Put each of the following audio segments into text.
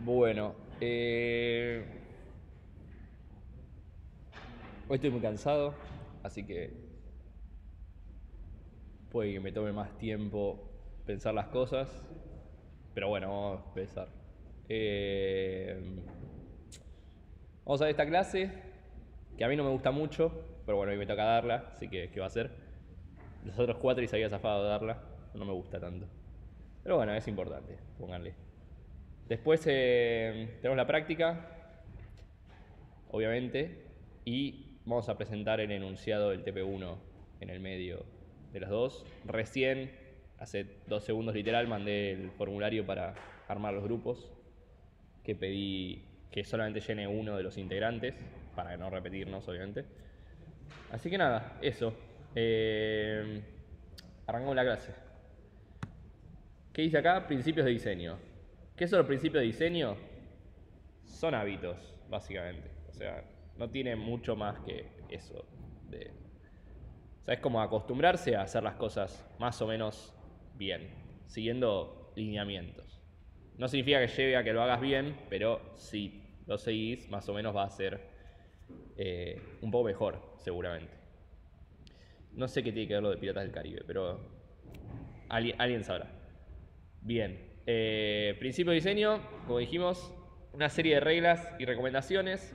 Bueno, hoy estoy muy cansado, así que puede que me tome más tiempo pensar las cosas, pero bueno, vamos a empezar. Eh, Vamos a ver esta clase, que a mí no me gusta mucho, pero bueno, hoy me toca darla, así que ¿qué va a ser? Los otros cuatro y se había zafado de darla, no me gusta tanto. Pero bueno, es importante, pónganle. Después tenemos la práctica, obviamente, y vamos a presentar el enunciado del TP1 en el medio de los dos. Recién, hace 2 segundos literal, mandé el formulario para armar los grupos, que pedí que solamente llene uno de los integrantes, para no repetirnos, obviamente. Así que nada, eso. Arrancamos la clase. ¿Qué dice acá? Principios de diseño. ¿Qué son los principios de diseño? Son hábitos, básicamente. O sea, no tiene mucho más que eso. O sea, es como acostumbrarse a hacer las cosas más o menos bien, siguiendo lineamientos. No significa que lleve a que lo hagas bien, pero si lo seguís, más o menos va a ser un poco mejor, seguramente. No sé qué tiene que ver lo de Piratas del Caribe, pero alguien sabrá. Bien. Principio de diseño, como dijimos, una serie de reglas y recomendaciones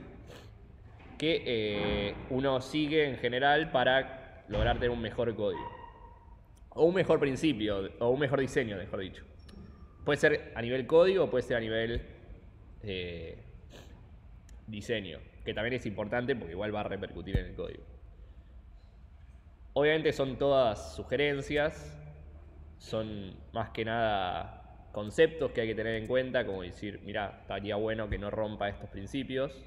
que uno sigue en general para lograr tener un mejor código. O un mejor principio, o un mejor diseño, mejor dicho. Puede ser a nivel código, puede ser a nivel eh, diseño, que también es importante porque igual va a repercutir en el código. Obviamente son todas sugerencias, son más que nada conceptos que hay que tener en cuenta, como decir, mira, estaría bueno que no rompa estos principios.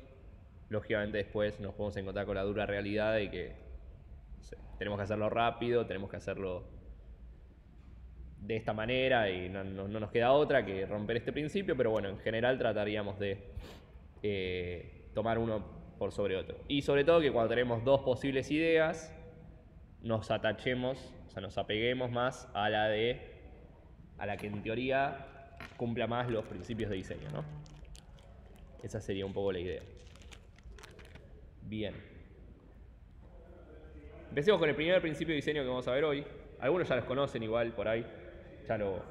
Lógicamente después nos podemos encontrar con la dura realidad de que no sé, tenemos que hacerlo rápido, tenemos que hacerlo de esta manera y no nos queda otra que romper este principio, pero bueno, en general trataríamos de tomar uno por sobre otro. Y sobre todo que cuando tenemos dos posibles ideas, nos atachemos, o sea, nos apeguemos más a la que en teoría cumpla más los principios de diseño, ¿no? Esa sería un poco la idea. Bien. Empecemos con el primer principio de diseño que vamos a ver hoy. Algunos ya los conocen igual por ahí, ya lo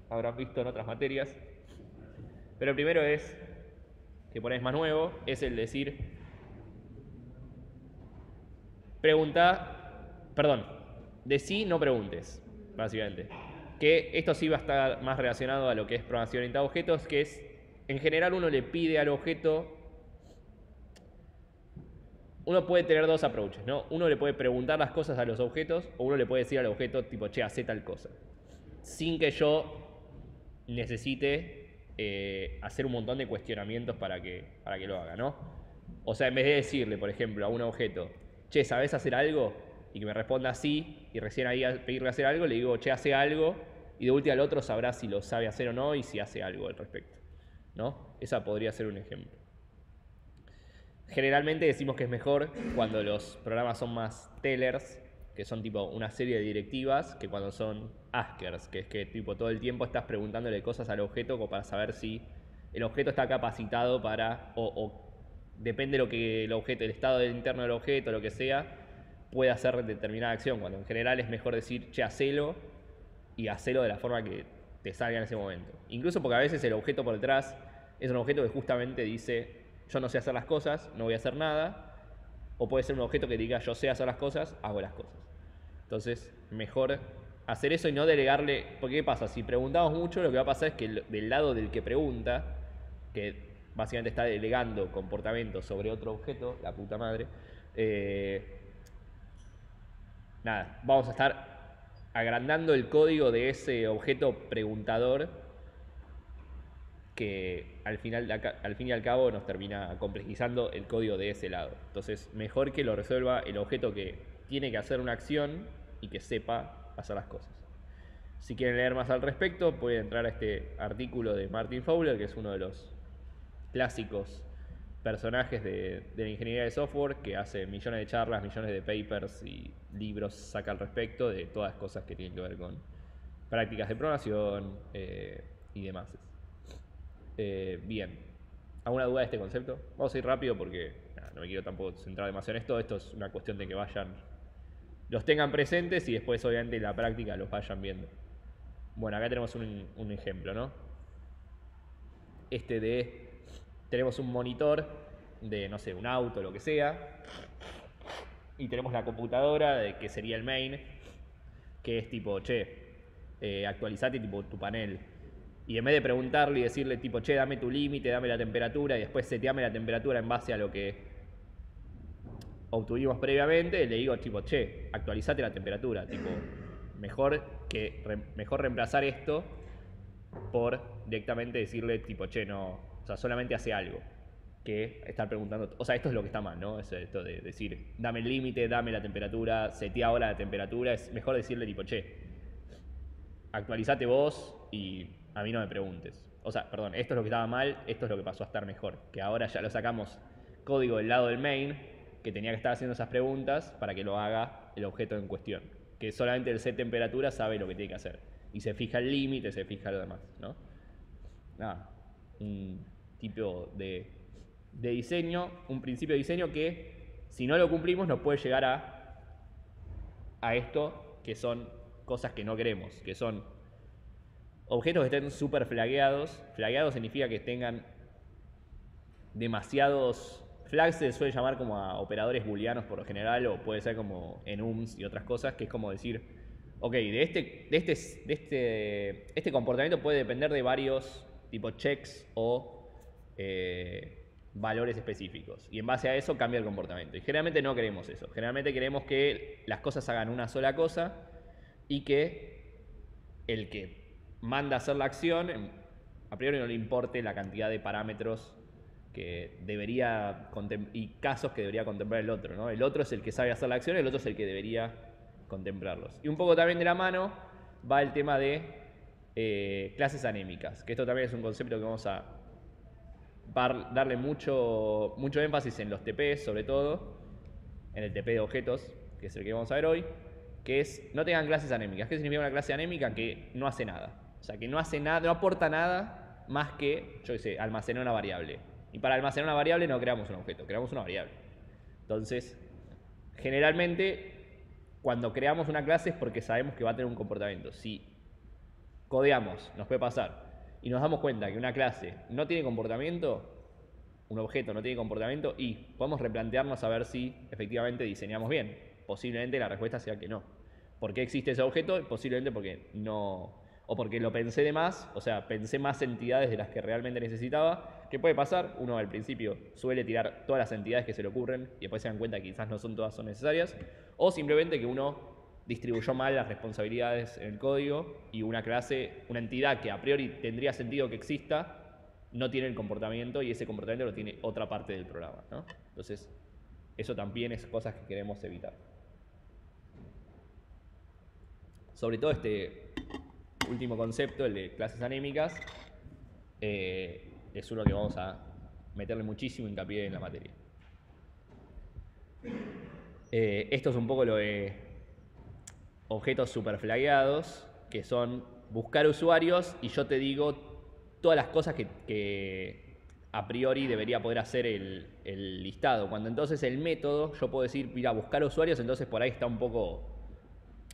habrán visto en otras materias. Pero el primero es, que por ahí es más nuevo, es el decir, decí, no preguntes, básicamente. Que esto sí va a estar más relacionado a lo que es programación orientada a objetos, que es, en general uno le pide al objeto, uno puede tener dos approaches, ¿no? Uno le puede preguntar las cosas a los objetos, o uno le puede decir al objeto, tipo, che, hacé tal cosa. Sin que yo necesite hacer un montón de cuestionamientos para que lo haga, ¿no? O sea, en vez de decirle, por ejemplo, a un objeto, che, ¿sabés hacer algo? Y que me responda sí, y recién ahí a pedirle hacer algo, le digo, che, hace algo, y de última al otro sabrá si lo sabe hacer o no y si hace algo al respecto, ¿no? Esa podría ser un ejemplo. Generalmente decimos que es mejor cuando los programas son más tellers, que son tipo una serie de directivas, que cuando son askers, que es que tipo todo el tiempo estás preguntándole cosas al objeto como para saber si el objeto está capacitado para, o depende de lo que el objeto, el estado interno del objeto, lo que sea, puede hacer determinada acción, cuando en general es mejor decir, che, hacelo, y hacelo de la forma que te salga en ese momento. Incluso porque a veces el objeto por detrás es un objeto que justamente dice, yo no sé hacer las cosas, no voy a hacer nada, o puede ser un objeto que diga, yo sé hacer las cosas, hago las cosas. Entonces, mejor hacer eso y no delegarle, porque ¿qué pasa? Si preguntamos mucho, lo que va a pasar es que del lado del que pregunta, que básicamente está delegando comportamiento sobre otro objeto, la puta madre, nada, vamos a estar agrandando el código de ese objeto preguntador que al fin y al cabo nos termina complejizando el código de ese lado. Entonces, mejor que lo resuelva el objeto que tiene que hacer una acción y que sepa hacer las cosas. Si quieren leer más al respecto, pueden entrar a este artículo de Martin Fowler, que es uno de los clásicos personajes de la ingeniería de software, que hace millones de charlas, millones de papers y libros saca al respecto de todas las cosas que tienen que ver con prácticas de programación y demás. Bien. ¿Alguna duda de este concepto? Vamos a ir rápido porque no me quiero tampoco centrar demasiado en esto. Esto es una cuestión de que los tengan presentes y después obviamente en la práctica los vayan viendo. Bueno, acá tenemos un ejemplo, ¿no? Tenemos un monitor de, no sé, un auto, lo que sea, y tenemos la computadora, que sería el main, que es tipo, actualizate tipo tu panel. Y en vez de preguntarle y decirle tipo, dame tu límite, dame la temperatura, y después seteame la temperatura en base a lo que obtuvimos previamente, le digo tipo, actualizate la temperatura, tipo, mejor reemplazar esto por directamente decirle tipo, no, o sea, solamente hace algo que estar preguntando, o sea, esto es lo que está mal, ¿no? Esto de decir, dame el límite, dame la temperatura, setea ahora la temperatura, es mejor decirle tipo, actualizate vos y a mí no me preguntes. O sea, perdón, esto es lo que estaba mal, esto es lo que pasó a estar mejor, que ahora ya lo sacamos código del lado del main, que tenía que estar haciendo esas preguntas para que lo haga el objeto en cuestión, que solamente el set temperatura sabe lo que tiene que hacer y se fija el límite, se fija lo demás, ¿no? Nada, un tipo de diseño, un principio de diseño que si no lo cumplimos nos puede llegar a esto, que son cosas que no queremos, que son objetos que estén súper flagueados. Flagueados significa que tengan demasiados flags, se suele llamar como a operadores booleanos por lo general, o puede ser como enums y otras cosas, que es como decir, ok, este comportamiento puede depender de varios tipo checks o valores específicos. Y en base a eso cambia el comportamiento. Y generalmente no queremos eso. Generalmente queremos que las cosas hagan una sola cosa y que el que manda a hacer la acción, a priori no le importe la cantidad de parámetros que debería y casos que debería contemplar el otro, ¿no? El otro es el que sabe hacer la acción, el otro es el que debería contemplarlos. Y un poco también de la mano va el tema de clases anémicas, que esto también es un concepto que vamos a darle mucho énfasis en los TP, sobre todo, en el TP de objetos, que es el que vamos a ver hoy, que es no tengan clases anémicas. ¿Qué significa una clase anémica? Que no hace nada. O sea, que no hace nada, no aporta nada más que, yo qué sé, almacenar una variable. Y para almacenar una variable no creamos un objeto, creamos una variable. Entonces, generalmente, cuando creamos una clase es porque sabemos que va a tener un comportamiento. Si codeamos, nos puede pasar, y nos damos cuenta que una clase no tiene comportamiento, un objeto no tiene comportamiento, y podemos replantearnos a ver si efectivamente diseñamos bien. Posiblemente la respuesta sea que no. ¿Por qué existe ese objeto? Posiblemente porque no, o porque lo pensé de más, o sea, pensé más entidades de las que realmente necesitaba. ¿Qué puede pasar? Uno al principio suele tirar todas las entidades que se le ocurren y después se dan cuenta que quizás no son todas son necesarias, o simplemente que uno distribuyó mal las responsabilidades en el código y una clase, una entidad que a priori tendría sentido que exista, no tiene el comportamiento y ese comportamiento lo tiene otra parte del programa, ¿no? Entonces, eso también es cosas que queremos evitar. Sobre todo este último concepto, el de clases anémicas, es uno que vamos a meterle muchísimo hincapié en la materia. Esto es un poco lo de objetos super flagueados, que son buscar usuarios y yo te digo todas las cosas que a priori debería poder hacer el listado. Cuando entonces el método, yo puedo decir, mira, buscar usuarios, entonces por ahí está un poco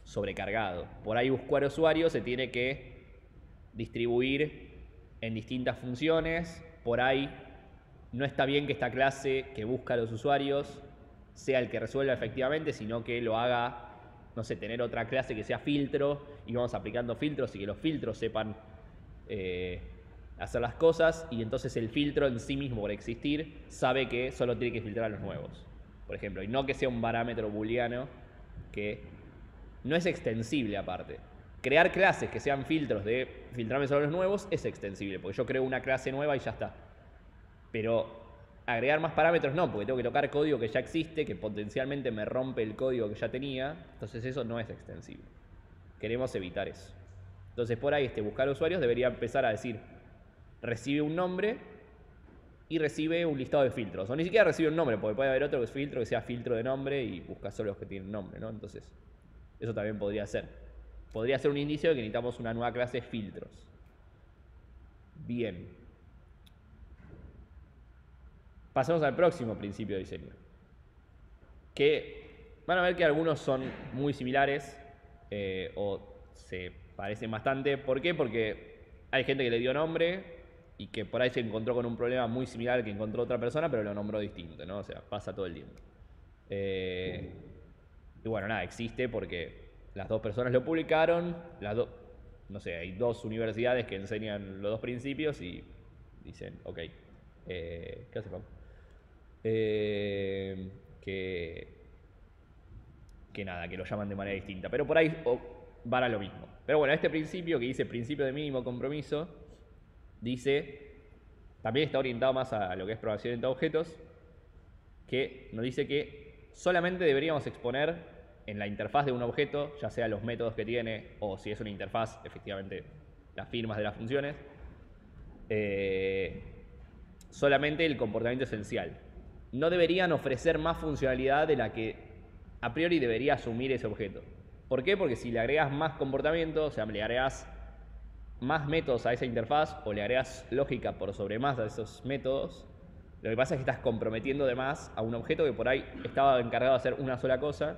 sobrecargado. Por ahí buscar usuarios se tiene que distribuir en distintas funciones. Por ahí no está bien que esta clase que busca a los usuarios sea el que resuelva efectivamente, sino que lo haga, no sé, tener otra clase que sea filtro y vamos aplicando filtros y que los filtros sepan hacer las cosas, y entonces el filtro en sí mismo, por existir, sabe que solo tiene que filtrar a los nuevos, por ejemplo, y no que sea un parámetro booleano que no es extensible aparte. Crear clases que sean filtros de filtrarme solo los nuevos es extensible, porque yo creo una clase nueva y ya está. Pero agregar más parámetros no, porque tengo que tocar código que ya existe, que potencialmente me rompe el código que ya tenía, entonces eso no es extensible. Queremos evitar eso. Entonces por ahí buscar usuarios debería empezar a decir, recibe un nombre y recibe un listado de filtros. O ni siquiera recibe un nombre, porque puede haber otro filtro que sea filtro de nombre y busca solo los que tienen nombre, ¿no? Entonces, eso también podría ser. Podría ser un indicio de que necesitamos una nueva clase de filtros. Bien. Pasemos al próximo principio de diseño. Que van a ver que algunos son muy similares o se parecen bastante. ¿Por qué? Porque hay gente que le dio nombre y que por ahí se encontró con un problema muy similar al que encontró otra persona, pero lo nombró distinto, ¿no? O sea, pasa todo el tiempo. Y bueno, nada, existe porque las dos personas lo publicaron, no sé, hay dos universidades que enseñan los dos principios y dicen, ok, ¿qué hace Pau? Que nada, que lo llaman de manera distinta, pero por ahí van a lo mismo. Pero bueno, este principio que dice principio de mínimo compromiso, dice, también está orientado más a lo que es programación de objetos, que nos dice que solamente deberíamos exponer en la interfaz de un objeto, ya sea los métodos que tiene o si es una interfaz, efectivamente las firmas de las funciones, solamente el comportamiento esencial. No deberían ofrecer más funcionalidad de la que a priori debería asumir ese objeto. ¿Por qué? Porque si le agregas más comportamiento, o sea, le agregas más métodos a esa interfaz o le agregas lógica por sobre más a esos métodos, lo que pasa es que estás comprometiendo de más a un objeto que por ahí estaba encargado de hacer una sola cosa,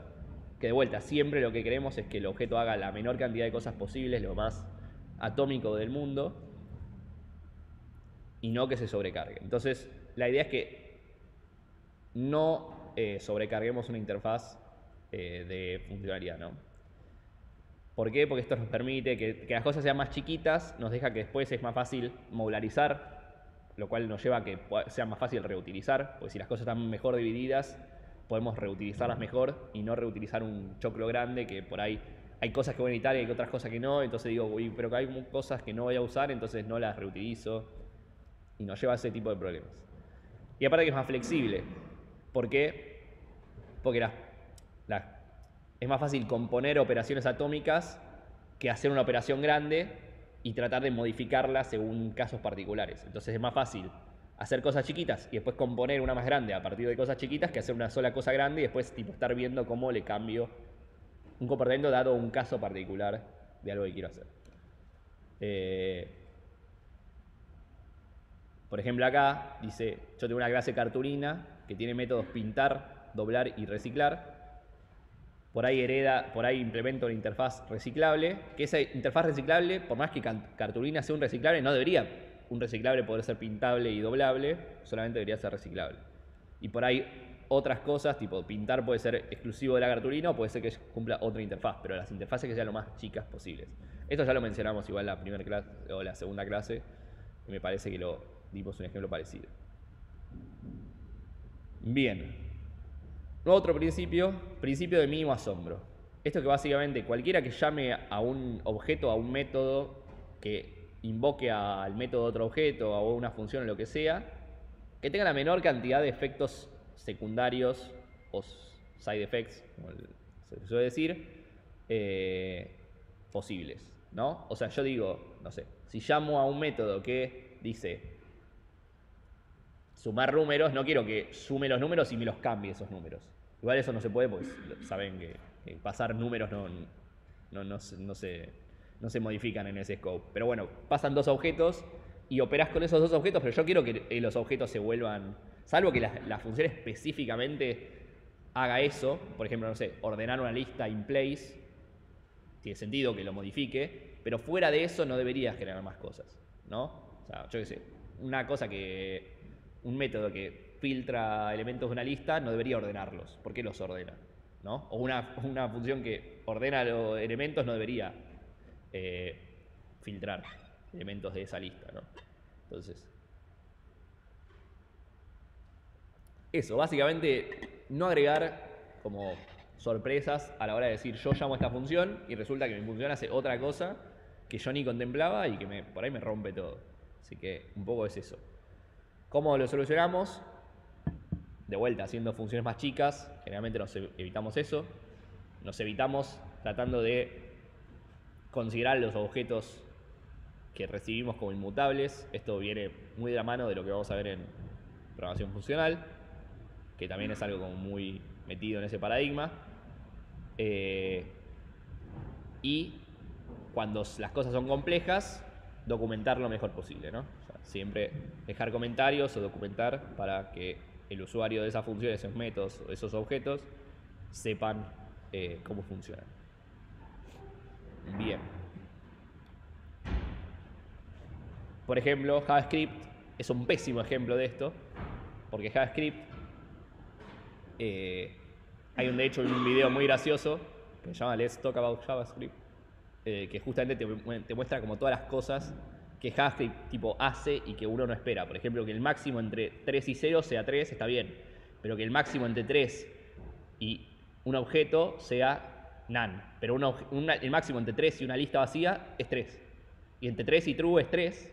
que de vuelta, siempre lo que queremos es que el objeto haga la menor cantidad de cosas posibles, lo más atómico del mundo, y no que se sobrecargue. Entonces, la idea es que no sobrecarguemos una interfaz de funcionalidad, ¿no? ¿Por qué? Porque esto nos permite que las cosas sean más chiquitas, nos deja que después es más fácil modularizar, lo cual nos lleva a que sea más fácil reutilizar, porque si las cosas están mejor divididas, podemos reutilizarlas mejor y no reutilizar un choclo grande que por ahí hay cosas que voy a necesitar y hay otras cosas que no, entonces digo, uy, pero que hay cosas que no voy a usar, entonces no las reutilizo y nos lleva a ese tipo de problemas. Y aparte que es más flexible. ¿Por qué? Porque es más fácil componer operaciones atómicas que hacer una operación grande y tratar de modificarla según casos particulares. Entonces es más fácil hacer cosas chiquitas y después componer una más grande a partir de cosas chiquitas que hacer una sola cosa grande y después tipo, estar viendo cómo le cambio un comportamiento dado un caso particular de algo que quiero hacer. Por ejemplo acá dice, yo tengo una clase cartulina que tiene métodos pintar, doblar y reciclar. Por ahí implemento una interfaz reciclable, que esa interfaz reciclable, por más que cartulina sea un reciclable, no debería un reciclable poder ser pintable y doblable, solamente debería ser reciclable. Y por ahí otras cosas, tipo pintar puede ser exclusivo de la cartulina o puede ser que cumpla otra interfaz, pero las interfaces que sean lo más chicas posibles. Esto ya lo mencionamos igual en la primera clase o la segunda clase, y me parece que lo dimos un ejemplo parecido. Bien. Otro principio, principio de mínimo asombro. Esto que básicamente cualquiera que llame a un objeto, a un método, que invoque al método de otro objeto, a una función o lo que sea, que tenga la menor cantidad de efectos secundarios o side effects, como se suele decir, posibles, ¿no? O sea, yo digo, no sé, si llamo a un método que dice sumar números, no quiero que sume los números y me los cambie esos números. Igual eso no se puede porque saben que pasar números no se modifican en ese scope. Pero bueno, pasan dos objetos y operás con esos dos objetos, pero yo quiero que los objetos se vuelvan, salvo que la función específicamente haga eso, por ejemplo, no sé, ordenar una lista in place, tiene sentido que lo modifique, pero fuera de eso no debería generar más cosas, ¿no? O sea, yo qué sé, un método que filtra elementos de una lista no debería ordenarlos. ¿Por qué los ordena? ¿No? O una función que ordena los elementos no debería filtrar elementos de esa lista, ¿no? Entonces, eso, básicamente no agregar como sorpresas a la hora de decir yo llamo a esta función y resulta que mi función hace otra cosa que yo ni contemplaba y que por ahí me rompe todo. Así que un poco es eso. ¿Cómo lo solucionamos? De vuelta, haciendo funciones más chicas, generalmente nos evitamos eso. Nos evitamos tratando de considerar los objetos que recibimos como inmutables. Esto viene muy de la mano de lo que vamos a ver en programación funcional, que también es algo como muy metido en ese paradigma. Y cuando las cosas son complejas, documentar lo mejor posible, ¿no? O sea, siempre dejar comentarios o documentar para que el usuario de esa función, esos métodos o esos objetos sepan cómo funcionan. Bien. Por ejemplo, JavaScript es un pésimo ejemplo de esto, porque JavaScript, hay de hecho un video muy gracioso que se llama Let's Talk About JavaScript, que justamente te muestra como todas las cosas que JavaScript tipo hace y que uno no espera. Por ejemplo, que el máximo entre 3 y 0 sea 3, está bien, pero que el máximo entre 3 y un objeto sea none, pero el máximo entre 3 y una lista vacía es 3, y entre 3 y true es 3,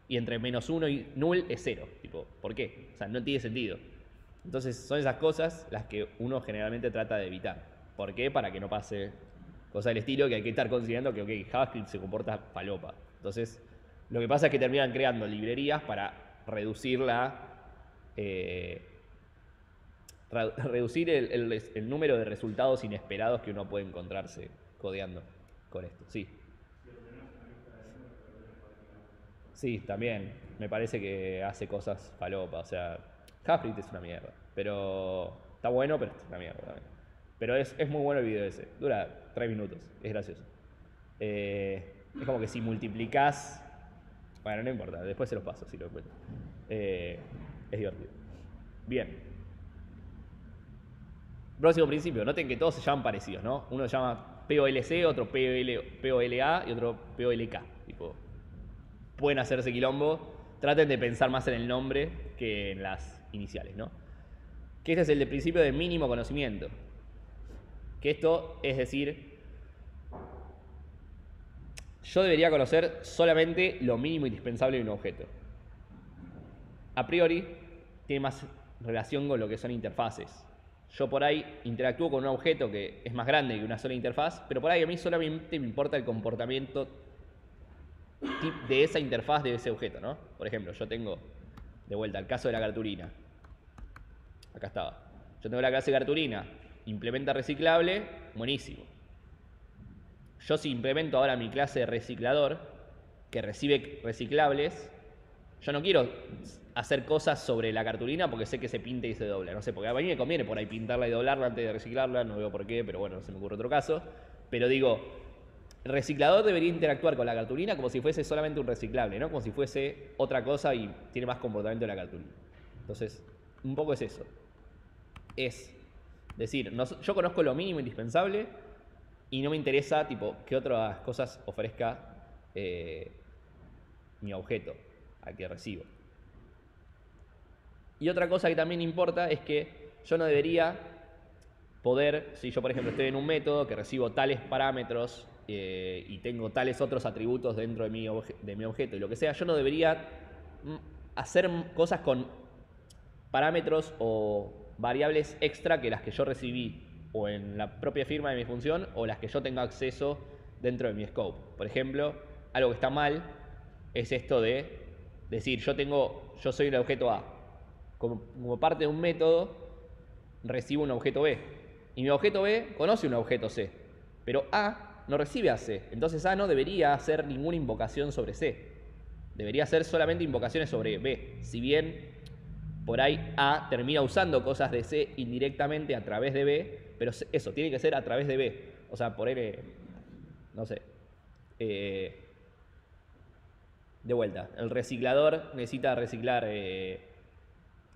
y entre -1 y null es 0. Tipo, ¿por qué? O sea, no tiene sentido. Entonces son esas cosas las que uno generalmente trata de evitar. ¿Por qué? Para que no pase cosas del estilo que hay que estar considerando que okay, JavaScript se comporta falopa. Entonces, lo que pasa es que terminan creando librerías para reducir reducir el número de resultados inesperados que uno puede encontrarse codeando con esto. Sí. Sí, también. Me parece que hace cosas falopa. O sea, JavaScript es una mierda. Pero está bueno, pero es una mierda también. Pero es muy bueno el video ese. Dura 3 minutos. Es gracioso. Es como que si multiplicás... Bueno, no importa. Después se los paso si lo encuentro. Es divertido. Bien. Próximo principio. Noten que todos se llaman parecidos, ¿no? Uno se llama POLC, otro POLA y otro POLK. Tipo, pueden hacerse quilombo. Traten de pensar más en el nombre que en las iniciales, ¿no? Que este es el de principio de mínimo conocimiento. Que esto es decir, yo debería conocer solamente lo mínimo indispensable de un objeto. A priori, tiene más relación con lo que son interfaces. Yo por ahí interactúo con un objeto que es más grande que una sola interfaz, pero por ahí a mí solamente me importa el comportamiento de esa interfaz de ese objeto, ¿no? Por ejemplo, yo tengo, de vuelta, el caso de la cartulina. Acá estaba. Yo tengo la clase cartulina, implementa reciclable, buenísimo. Yo si implemento ahora mi clase de reciclador, que recibe reciclables, yo no quiero hacer cosas sobre la cartulina porque sé que se pinta y se dobla. No sé, porque a mí me conviene por ahí pintarla y doblarla antes de reciclarla, no veo por qué, pero bueno, no se me ocurre otro caso. Pero digo, el reciclador debería interactuar con la cartulina como si fuese solamente un reciclable, ¿no? Como si fuese otra cosa y tiene más comportamiento de la cartulina. Entonces, un poco es eso. Es decir, yo conozco lo mínimo indispensable y no me interesa, tipo, qué otras cosas ofrezca mi objeto al que recibo. Y otra cosa que también importa es que yo no debería poder, si yo por ejemplo estoy en un método que recibo tales parámetros y tengo tales otros atributos dentro de mi objeto y lo que sea, yo no debería hacer cosas con parámetros o variables extra que las que yo recibí o en la propia firma de mi función o las que yo tenga acceso dentro de mi scope. Por ejemplo, algo que está mal es esto de decir, yo soy el objeto A. Como parte de un método, recibo un objeto B. Y mi objeto B conoce un objeto C. Pero A no recibe a C. Entonces A no debería hacer ninguna invocación sobre C. Debería hacer solamente invocaciones sobre B. Si bien por ahí A termina usando cosas de C indirectamente a través de B, pero eso, tiene que ser a través de B. O sea, por N, no sé. De vuelta, el reciclador necesita reciclar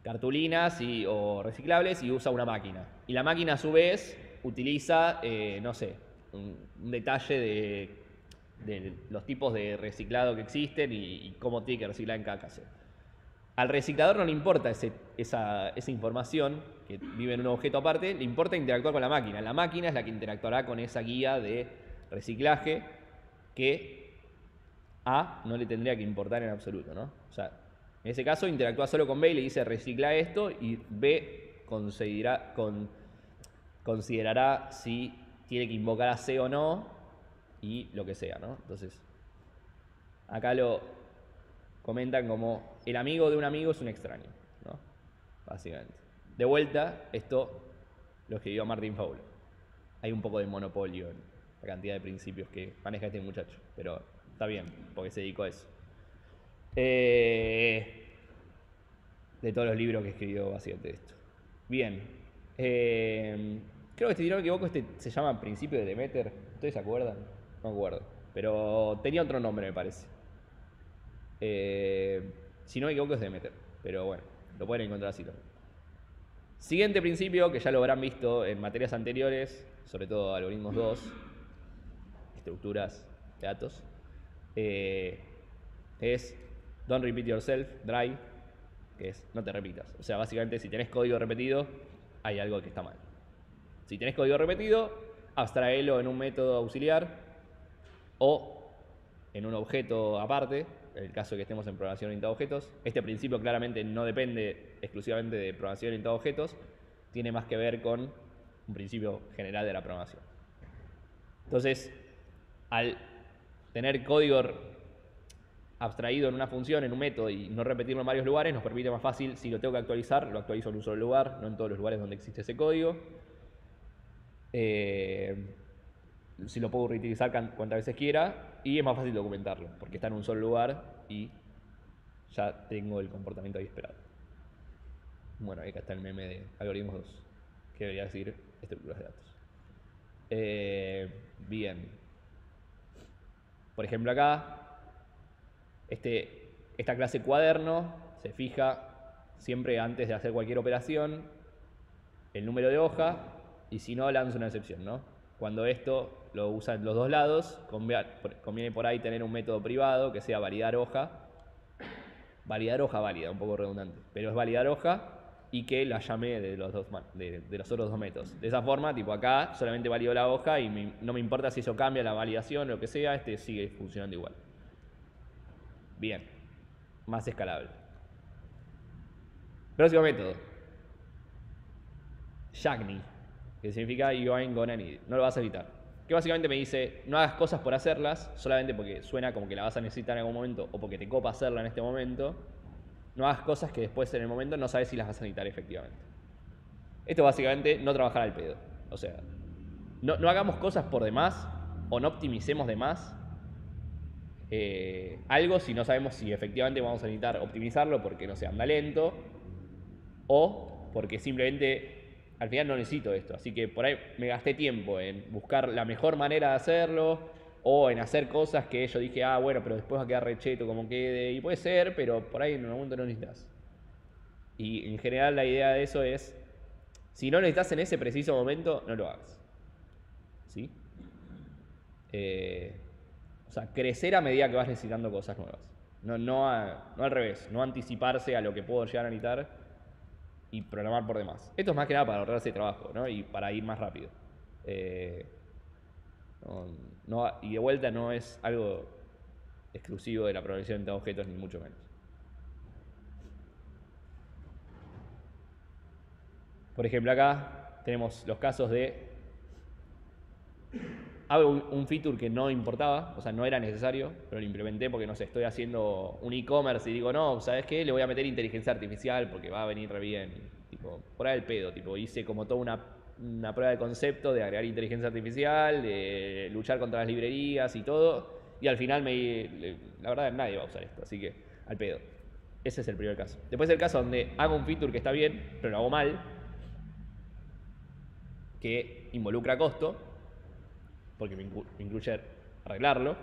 cartulinas o reciclables y usa una máquina. Y la máquina a su vez utiliza, no sé, un detalle de los tipos de reciclado que existen y cómo tiene que reciclar en cada caso. Al reciclador no le importa esa información que vive en un objeto aparte, le importa interactuar con la máquina. La máquina es la que interactuará con esa guía de reciclaje que A no le tendría que importar en absoluto, ¿no? O sea, en ese caso interactúa solo con B y le dice recicla esto y B considerará si tiene que invocar a C o no y lo que sea, ¿no? Entonces, acá lo comentan como el amigo de un amigo es un extraño, ¿no? Básicamente. De vuelta, esto lo escribió Martin Fowler. Hay un poco de monopolio en la cantidad de principios que maneja este muchacho, pero Está bien, porque se dedicó a eso. De todos los libros que escribió básicamente esto. Bien. Creo que si no me equivoco este se llama Principio de Demeter. ¿Ustedes se acuerdan? No me acuerdo. Pero tenía otro nombre me parece. Si no me equivoco es Demeter. Pero bueno, lo pueden encontrar así también. Siguiente principio, que ya lo habrán visto en materias anteriores, sobre todo algoritmos 2, estructuras de datos, es Don't repeat yourself, dry, que es no te repitas. O sea, básicamente si tenés código repetido, hay algo que está mal. Si tenés código repetido, abstraelo en un método auxiliar o en un objeto aparte, en el caso de que estemos en programación orientada a objetos. Este principio claramente no depende exclusivamente de programación orientada a objetos, tiene más que ver con un principio general de la programación. Entonces, al tener código abstraído en una función, en un método y no repetirlo en varios lugares, nos permite más fácil, si lo tengo que actualizar, lo actualizo en un solo lugar, no en todos los lugares donde existe ese código. Si lo puedo reutilizar cuantas veces quiera y es más fácil documentarlo porque está en un solo lugar y ya tengo el comportamiento ahí esperado. Bueno, acá está el meme de algoritmos 2 que debería decir estructuras de datos. Bien, por ejemplo acá esta clase cuaderno se fija siempre antes de hacer cualquier operación el número de hoja y si no lanza una excepción, ¿no? Cuando esto lo usa en los dos lados, conviene por ahí tener un método privado que sea validar hoja válida, un poco redundante, pero es validar hoja y que la llame de los otros dos métodos. De esa forma, tipo acá solamente valido la hoja y no me importa si eso cambia la validación o lo que sea, este sigue funcionando igual. Bien, más escalable. Próximo método. Yagni, que significa you ain't gonna need it. No lo vas a evitar. Que básicamente me dice, no hagas cosas por hacerlas, solamente porque suena como que la vas a necesitar en algún momento o porque te copa hacerla en este momento. No hagas cosas que después en el momento no sabes si las vas a necesitar efectivamente. Esto básicamente no trabajar al pedo. O sea, no hagamos cosas por demás o no optimicemos de más algo si no sabemos si efectivamente vamos a necesitar optimizarlo porque no se anda lento o porque simplemente al final no necesito esto, así que por ahí me gasté tiempo en buscar la mejor manera de hacerlo o en hacer cosas que yo dije, ah, bueno, pero después va a quedar recheto como quede, y puede ser, pero por ahí en un momento no necesitas. Y en general la idea de eso es, si no necesitas en ese preciso momento, no lo hagas. ¿Sí? O sea, crecer a medida que vas necesitando cosas nuevas. No al revés, no anticiparse a lo que puedo llegar a necesitar y programar por demás. Esto es más que nada para ahorrarse trabajo, ¿no? Y para ir más rápido. Y de vuelta no es algo exclusivo de la programación de objetos, ni mucho menos. Por ejemplo, acá tenemos los casos de hago un feature que no importaba, o sea, no era necesario, pero lo implementé porque, no sé, estoy haciendo un e-commerce y digo, no, ¿sabes qué? Le voy a meter inteligencia artificial porque va a venir re bien. Tipo, por ahí el pedo, tipo, hice como toda una prueba de concepto de agregar inteligencia artificial, de luchar contra las librerías y todo, y al final la verdad nadie va a usar esto, así que al pedo. Ese es el primer caso. Después el caso donde hago un feature que está bien, pero lo hago mal, que involucra costo, porque me incluye arreglarlo.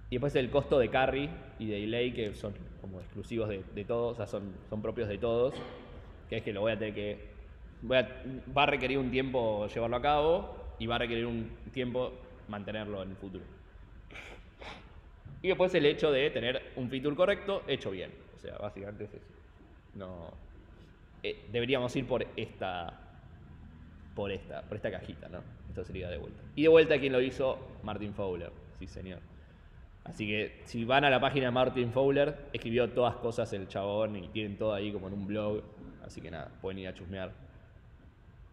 Y después el costo de carry y de delay, que son como exclusivos de todos, o sea, son propios de todos, que es que lo voy a tener que... va a requerir un tiempo llevarlo a cabo y va a requerir un tiempo mantenerlo en el futuro. Y después el hecho de tener un feature correcto hecho bien. O sea, básicamente es eso. No, deberíamos ir por esta cajita, ¿no? Esto sería de vuelta. Y de vuelta, ¿quién lo hizo? Martin Fowler, sí señor. Así que si van a la página de Martin Fowler, escribió todas cosas el chabón y tienen todo ahí como en un blog. Así que nada, pueden ir a chusmear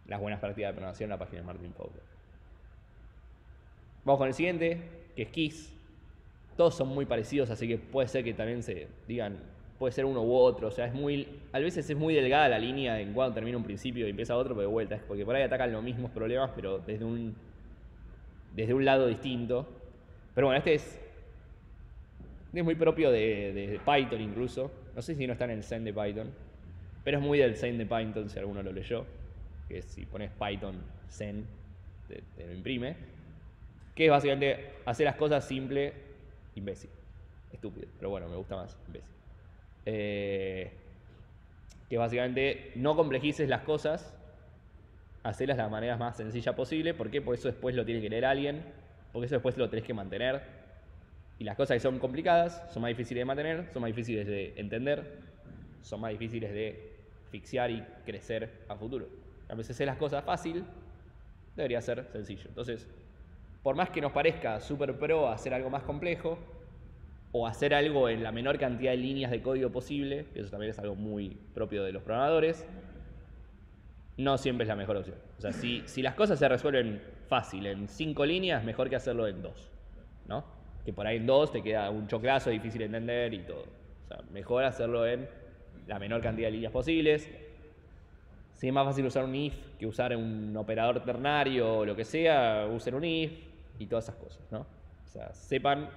las buenas prácticas de programación en la página de Martin Fowler. Vamos con el siguiente, que es Kiss. Todos son muy parecidos, así que puede ser que también se digan, puede ser uno u otro. O sea, a veces es muy delgada la línea en cuando termina un principio y empieza otro, pero de vuelta. Es porque por ahí atacan los mismos problemas, pero desde un lado distinto. Pero bueno, es muy propio de Python incluso. No sé si no está en el Zen de Python, pero es muy del Zen de Python si alguno lo leyó. Que si pones Python Zen, te lo imprime. Que es básicamente hacer las cosas simple, imbécil. Estúpido, pero bueno, me gusta más imbécil. Que básicamente no complejices las cosas, hacerlas de la manera más sencilla posible. ¿Por qué? Porque eso después lo tiene que leer alguien, porque eso después lo tenés que mantener. Y las cosas que son complicadas son más difíciles de mantener, son más difíciles de entender, son más difíciles de asfixiar y crecer a futuro. A veces hacer las cosas fácil, debería ser sencillo. Entonces, por más que nos parezca súper pro hacer algo más complejo, o hacer algo en la menor cantidad de líneas de código posible, que eso también es algo muy propio de los programadores, no siempre es la mejor opción. O sea, si las cosas se resuelven fácil en 5 líneas, mejor que hacerlo en 2, ¿no? Que por ahí en 2 te queda un choclazo difícil de entender y todo. O sea, mejor hacerlo en la menor cantidad de líneas posibles. Si es más fácil usar un if que usar un operador ternario o lo que sea, usen un if y todas esas cosas, ¿no? O sea, sepan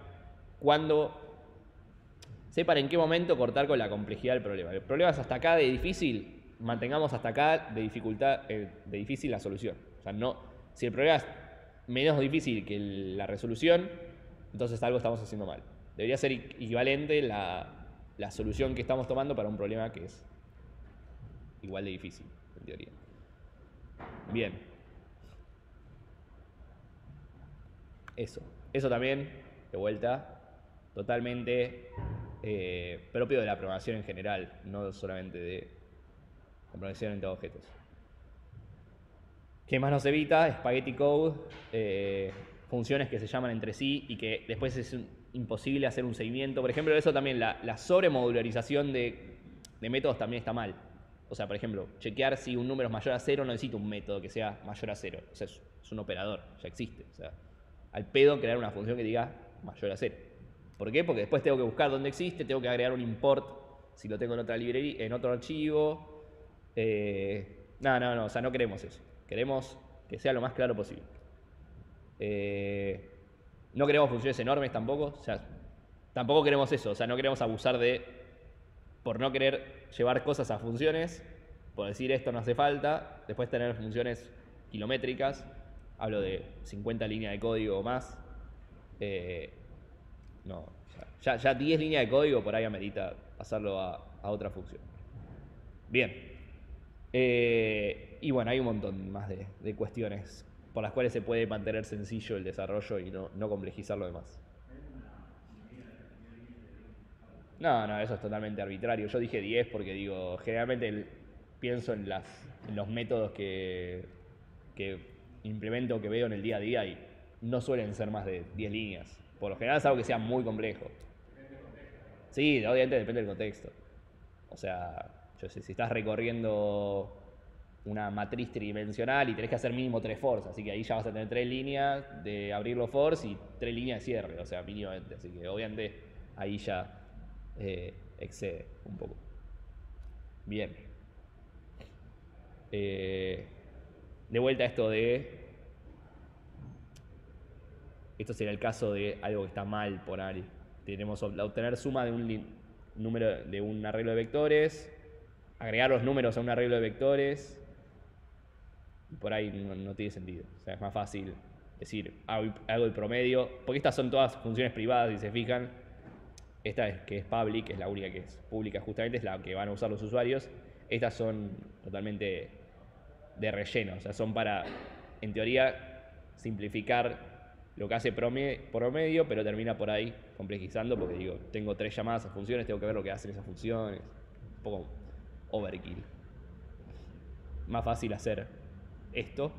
en qué momento cortar con la complejidad del problema. El problema es hasta acá de difícil, mantengamos hasta acá de dificultad, de difícil la solución. O sea, no, si el problema es menos difícil que la resolución, entonces algo estamos haciendo mal. Debería ser equivalente la solución que estamos tomando para un problema que es igual de difícil, en teoría. Bien. Eso también, de vuelta, totalmente propio de la programación en general, no solamente de la programación entre objetos. ¿Qué más nos evita? Spaghetti code, funciones que se llaman entre sí y que después es imposible hacer un seguimiento. Por ejemplo, eso también, la sobremodularización de métodos también está mal. O sea, por ejemplo, chequear si un número es mayor a 0 no necesita un método que sea mayor a 0. O sea, es un operador, ya existe. O sea, al pedo crear una función que diga mayor a 0. ¿Por qué? Porque después tengo que buscar dónde existe, tengo que agregar un import si lo tengo en otra librería, en otro archivo. No, o sea, no queremos eso. Queremos que sea lo más claro posible. No queremos funciones enormes tampoco. O sea, tampoco queremos eso. O sea, no queremos abusar por no querer llevar cosas a funciones, por decir esto no hace falta, después tener funciones kilométricas. Hablo de 50 líneas de código o más. No, ya 10 líneas de código por ahí amerita pasarlo a otra función. Bien. Y bueno, hay un montón más de cuestiones por las cuales se puede mantener sencillo el desarrollo y no complejizar lo demás. No, eso es totalmente arbitrario. Yo dije 10 porque digo, generalmente pienso en los métodos que implemento, que veo en el día a día y no suelen ser más de 10 líneas. Por lo general es algo que sea muy complejo. Sí, obviamente depende del contexto. O sea, yo sé, si estás recorriendo una matriz tridimensional y tenés que hacer mínimo 3 fors, así que ahí ya vas a tener 3 líneas de abrir los fors y 3 líneas de cierre, o sea, mínimamente. Así que obviamente ahí ya excede un poco. Bien. De vuelta a esto esto sería el caso de algo que está mal por ahí. Tenemos obtener suma de un número de un arreglo de vectores, agregar los números a un arreglo de vectores, y por ahí no tiene sentido. O sea, es más fácil decir hago el promedio, porque estas son todas funciones privadas, si se fijan. Esta que es public, es la única que es pública justamente, es la que van a usar los usuarios. Estas son totalmente de relleno, o sea, son para, en teoría, simplificar lo que hace promedio, pero termina por ahí complejizando, porque digo, tengo 3 llamadas a funciones, tengo que ver lo que hacen esas funciones. Un poco overkill. Más fácil hacer esto,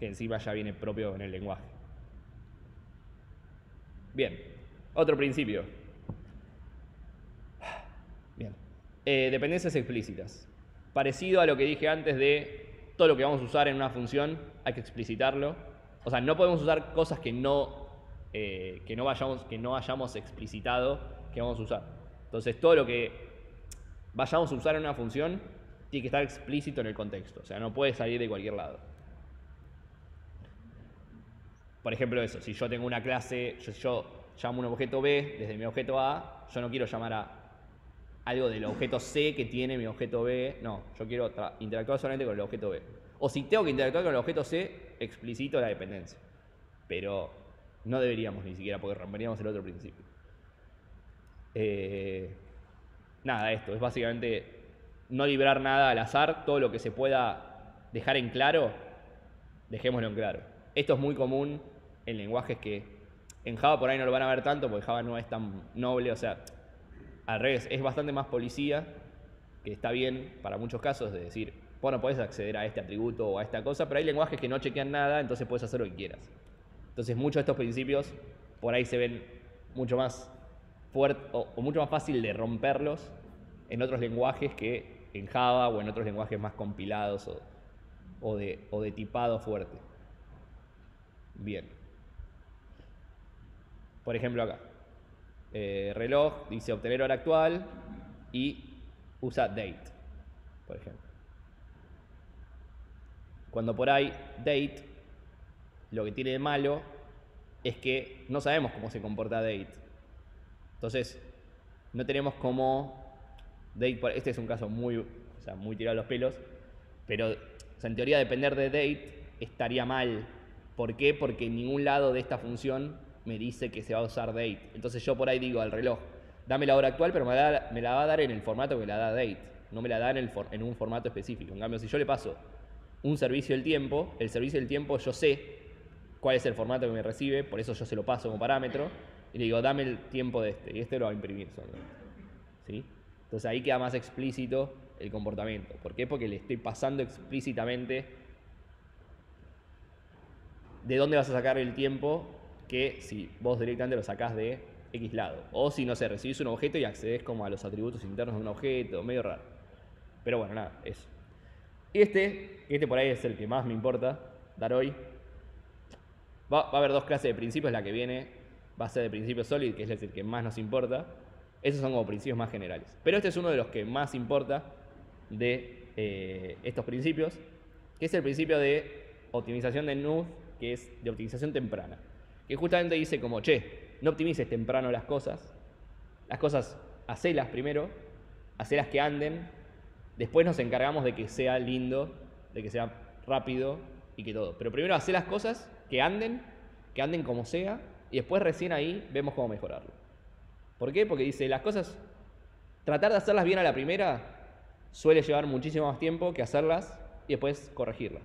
que encima ya viene propio en el lenguaje. Bien, otro principio. Bien. Dependencias explícitas. Parecido a lo que dije antes de todo lo que vamos a usar en una función, hay que explicitarlo. O sea, no podemos usar cosas que no hayamos explicitado que vamos a usar. Entonces, todo lo que vayamos a usar en una función tiene que estar explícito en el contexto. O sea, no puede salir de cualquier lado. por ejemplo, eso, si yo tengo una clase, yo llamo un objeto B desde mi objeto A, yo no quiero llamar a algo del objeto C que tiene mi objeto B, no, yo quiero interactuar solamente con el objeto B. O si tengo que interactuar con el objeto C, explicito la dependencia. Pero no deberíamos ni siquiera, porque romperíamos el otro principio. Nada, esto es básicamente no librar nada al azar, todo lo que se pueda dejar en claro, dejémoslo en claro. Esto es muy común en lenguajes que en Java por ahí no lo van a ver tanto, porque Java no es tan noble, o sea, al revés, es bastante más policía, que está bien para muchos casos de decir, bueno, podés acceder a este atributo o a esta cosa, pero hay lenguajes que no chequean nada, entonces puedes hacer lo que quieras. Entonces muchos de estos principios por ahí se ven mucho más fuerte o mucho más fácil de romperlos en otros lenguajes que en Java o en otros lenguajes más compilados o de tipado fuerte. Bien. Por ejemplo acá. Reloj dice obtener hora actual y usa date, por ejemplo. Cuando por ahí date, lo que tiene de malo es que no sabemos cómo se comporta date. Entonces, no tenemos cómo date, este es un caso muy tirado a los pelos, pero o sea, en teoría depender de date estaría mal. ¿Por qué? Porque en ningún lado de esta función me dice que se va a usar date. Entonces yo por ahí digo al reloj, dame la hora actual, pero me la va a dar en el formato que la da date. No me la da en un formato específico. En cambio, si yo le paso un servicio del tiempo, el servicio del tiempo yo sé cuál es el formato que me recibe, por eso yo se lo paso como parámetro, y le digo, dame el tiempo de este, y este lo va a imprimir solamente. ¿Sí? Entonces ahí queda más explícito el comportamiento. ¿Por qué? Porque le estoy pasando explícitamente de dónde vas a sacar el tiempo que si vos directamente lo sacás de X lado. O si, no sé, recibís un objeto y accedes como a los atributos internos de un objeto, medio raro. Pero bueno, nada, eso. Y este por ahí es el que más me importa dar hoy. Va a haber dos clases de principios, la que viene va a ser de principio sólido, que es el que más nos importa. Esos son como principios más generales. Pero este es uno de los que más importa de estos principios, que es el principio de optimización de NUD, que es de optimización temprana. Que justamente dice como, che, no optimices temprano las cosas hacelas primero, hacelas que anden, después nos encargamos de que sea lindo, de que sea rápido y que todo. Pero primero hacer las cosas que anden como sea, y después recién ahí vemos cómo mejorarlo. ¿Por qué? Porque dice, las cosas, tratar de hacerlas bien a la primera suele llevar muchísimo más tiempo que hacerlas y después corregirlas.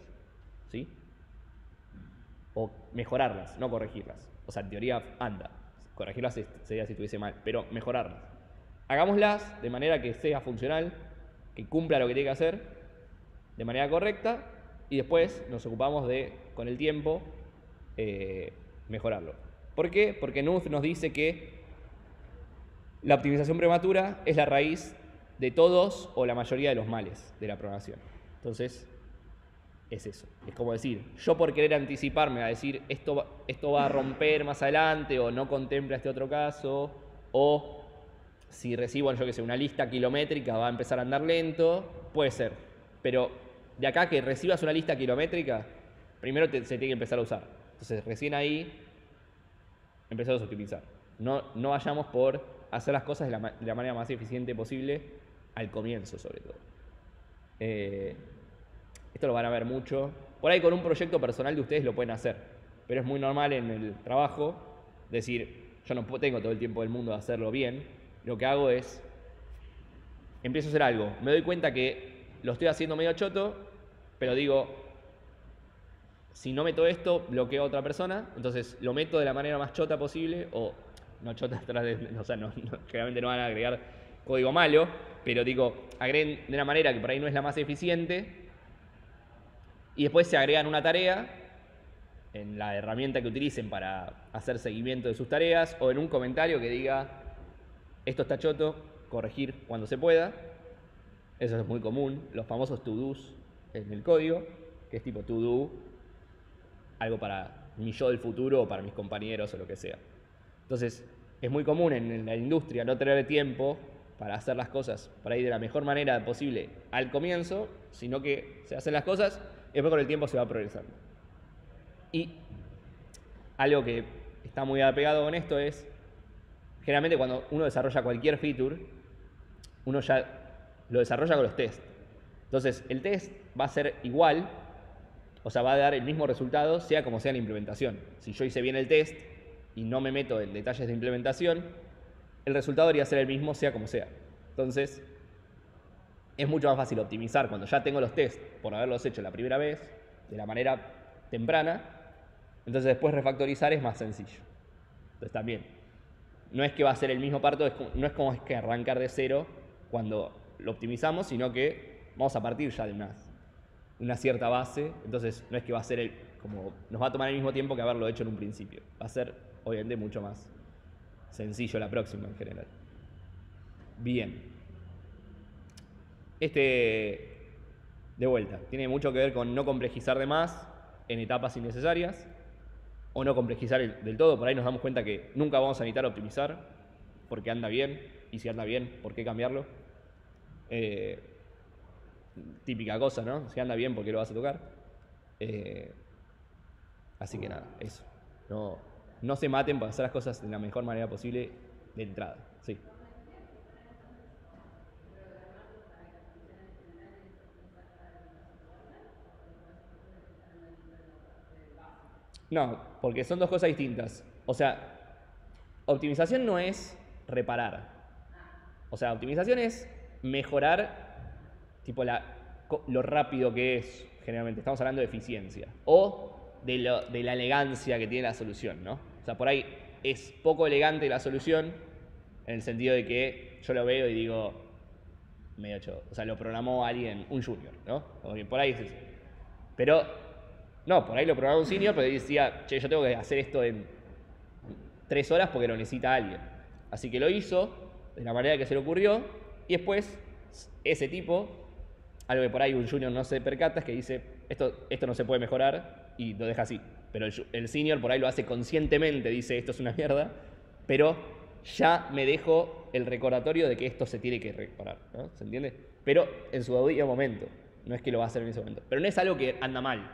¿Sí? O mejorarlas, no corregirlas. O sea, en teoría anda. Corregirlas sería si estuviese mal, pero mejorarlas. Hagámoslas de manera que sea funcional, que cumpla lo que tiene que hacer, de manera correcta, y después nos ocupamos de, con el tiempo, mejorarlo. ¿Por qué? Porque NUD nos dice que la optimización prematura es la raíz de todos o la mayoría de los males de la programación. Entonces, es eso. Es como decir, yo por querer anticiparme a decir esto va a romper más adelante o no contempla este otro caso, o si recibo, yo que sé, una lista kilométrica va a empezar a andar lento, puede ser. Pero de acá que recibas una lista kilométrica, primero se tiene que empezar a usar. Entonces recién ahí empezamos a optimizar. No vayamos por hacer las cosas de la manera más eficiente posible al comienzo, sobre todo. Esto lo van a ver mucho. Por ahí con un proyecto personal de ustedes lo pueden hacer. Pero es muy normal en el trabajo decir, yo no tengo todo el tiempo del mundo de hacerlo bien. Lo que hago es, empiezo a hacer algo. Me doy cuenta que lo estoy haciendo medio choto, pero digo, si no meto esto, bloqueo a otra persona. Entonces lo meto de la manera más chota posible. O no chota atrás de... O sea, generalmente no van a agregar código malo. Pero digo, agreguen de una manera que por ahí no es la más eficiente. Y después se agregan una tarea en la herramienta que utilicen para hacer seguimiento de sus tareas o en un comentario que diga esto está choto, corregir cuando se pueda. Eso es muy común, los famosos to-dos en el código, que es tipo to-do, algo para mi yo del futuro o para mis compañeros o lo que sea. Entonces, es muy común en la industria no tener tiempo para hacer las cosas por ahí de la mejor manera posible al comienzo, sino que se hacen las cosas y después con el tiempo se va progresando. Y algo que está muy apegado con esto es, generalmente cuando uno desarrolla cualquier feature, uno ya lo desarrolla con los tests. Entonces, el test va a ser igual, o sea, va a dar el mismo resultado, sea como sea la implementación. Si yo hice bien el test y no me meto en detalles de implementación, el resultado debería ser el mismo, sea como sea. Entonces, es mucho más fácil optimizar cuando ya tengo los tests por haberlos hecho la primera vez, de la manera temprana. Entonces, después refactorizar es más sencillo. Entonces, también, no es que va a ser el mismo parto, no es como es que arrancar de cero cuando lo optimizamos, sino que vamos a partir ya de una cierta base. Entonces, no es que va a ser como nos va a tomar el mismo tiempo que haberlo hecho en un principio. Va a ser, obviamente, mucho más sencillo la próxima en general. Bien. De vuelta, tiene mucho que ver con no complejizar de más en etapas innecesarias o no complejizar del todo. Por ahí nos damos cuenta que nunca vamos a necesitar optimizar porque anda bien, y si anda bien, ¿por qué cambiarlo? Típica cosa, ¿no? Si anda bien, ¿por qué lo vas a tocar? Así que nada, eso. No se maten para hacer las cosas de la mejor manera posible de entrada. Sí. No, porque son dos cosas distintas. O sea, optimización no es reparar. O sea, optimización es mejorar tipo lo rápido que es, generalmente. Estamos hablando de eficiencia. O de la elegancia que tiene la solución, ¿no? O sea, por ahí es poco elegante la solución en el sentido de que yo lo veo y digo, medio hecho, o sea, lo programó alguien, un junior, ¿no? Por ahí es eso. Pero, no, por ahí lo programó un senior, pero decía, che, yo tengo que hacer esto en 3 horas porque lo necesita alguien. Así que lo hizo de la manera que se le ocurrió y después ese tipo, algo que por ahí un junior no se percata, es que dice, esto no se puede mejorar y lo deja así. Pero el senior por ahí lo hace conscientemente, dice, esto es una mierda, pero ya me dejo el recordatorio de que esto se tiene que reparar, ¿no? ¿Se entiende? Pero en su debido momento, no es que lo va a hacer en ese momento. Pero no es algo que anda mal.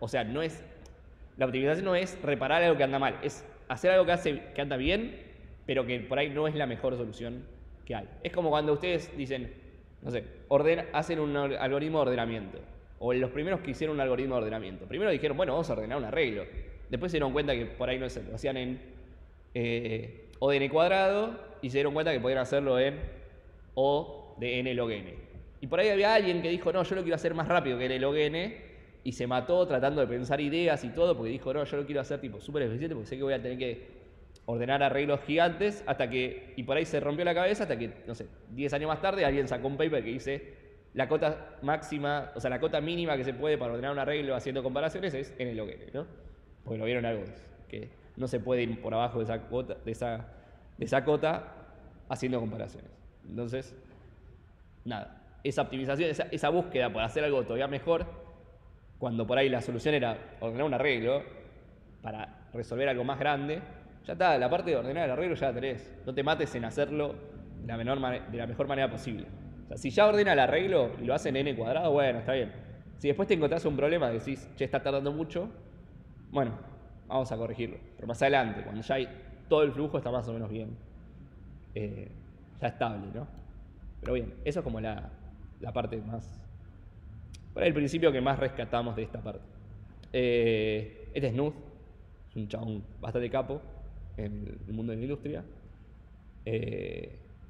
O sea, la optimización no es reparar algo que anda mal, es hacer algo que anda bien, pero que por ahí no es la mejor solución que hay. Es como cuando ustedes dicen, no sé, hacen un algoritmo de ordenamiento. O los primeros que hicieron un algoritmo de ordenamiento. Primero dijeron, bueno, vamos a ordenar un arreglo. Después se dieron cuenta que por ahí no lo hacían en O de n cuadrado y se dieron cuenta que podían hacerlo en O de n log n. Y por ahí había alguien que dijo, no, yo lo quiero hacer más rápido que n log n, y se mató tratando de pensar ideas y todo, porque dijo, no, yo lo quiero hacer tipo súper eficiente porque sé que voy a tener que ordenar arreglos gigantes y por ahí se rompió la cabeza hasta que, no sé, 10 años más tarde alguien sacó un paper que dice la cota máxima, o sea, la cota mínima que se puede para ordenar un arreglo haciendo comparaciones es n log n, ¿no? Porque lo vieron algo que no se puede ir por abajo de esa cota haciendo comparaciones. Entonces, nada, esa optimización, esa búsqueda por hacer algo todavía mejor, cuando por ahí la solución era ordenar un arreglo para resolver algo más grande, ya está, la parte de ordenar el arreglo ya la tenés. No te mates en hacerlo de la mejor manera posible. O sea, si ya ordena el arreglo y lo hace en n cuadrado, bueno, está bien. Si después te encontrás un problema, decís, che, está tardando mucho, bueno, vamos a corregirlo. Pero más adelante, cuando ya todo el flujo está más o menos bien, ya estable, ¿no? Pero bien, eso es como la parte más... Por ahí el principio que más rescatamos de esta parte. Este es Snoop, es un chabón bastante capo en el mundo de la industria.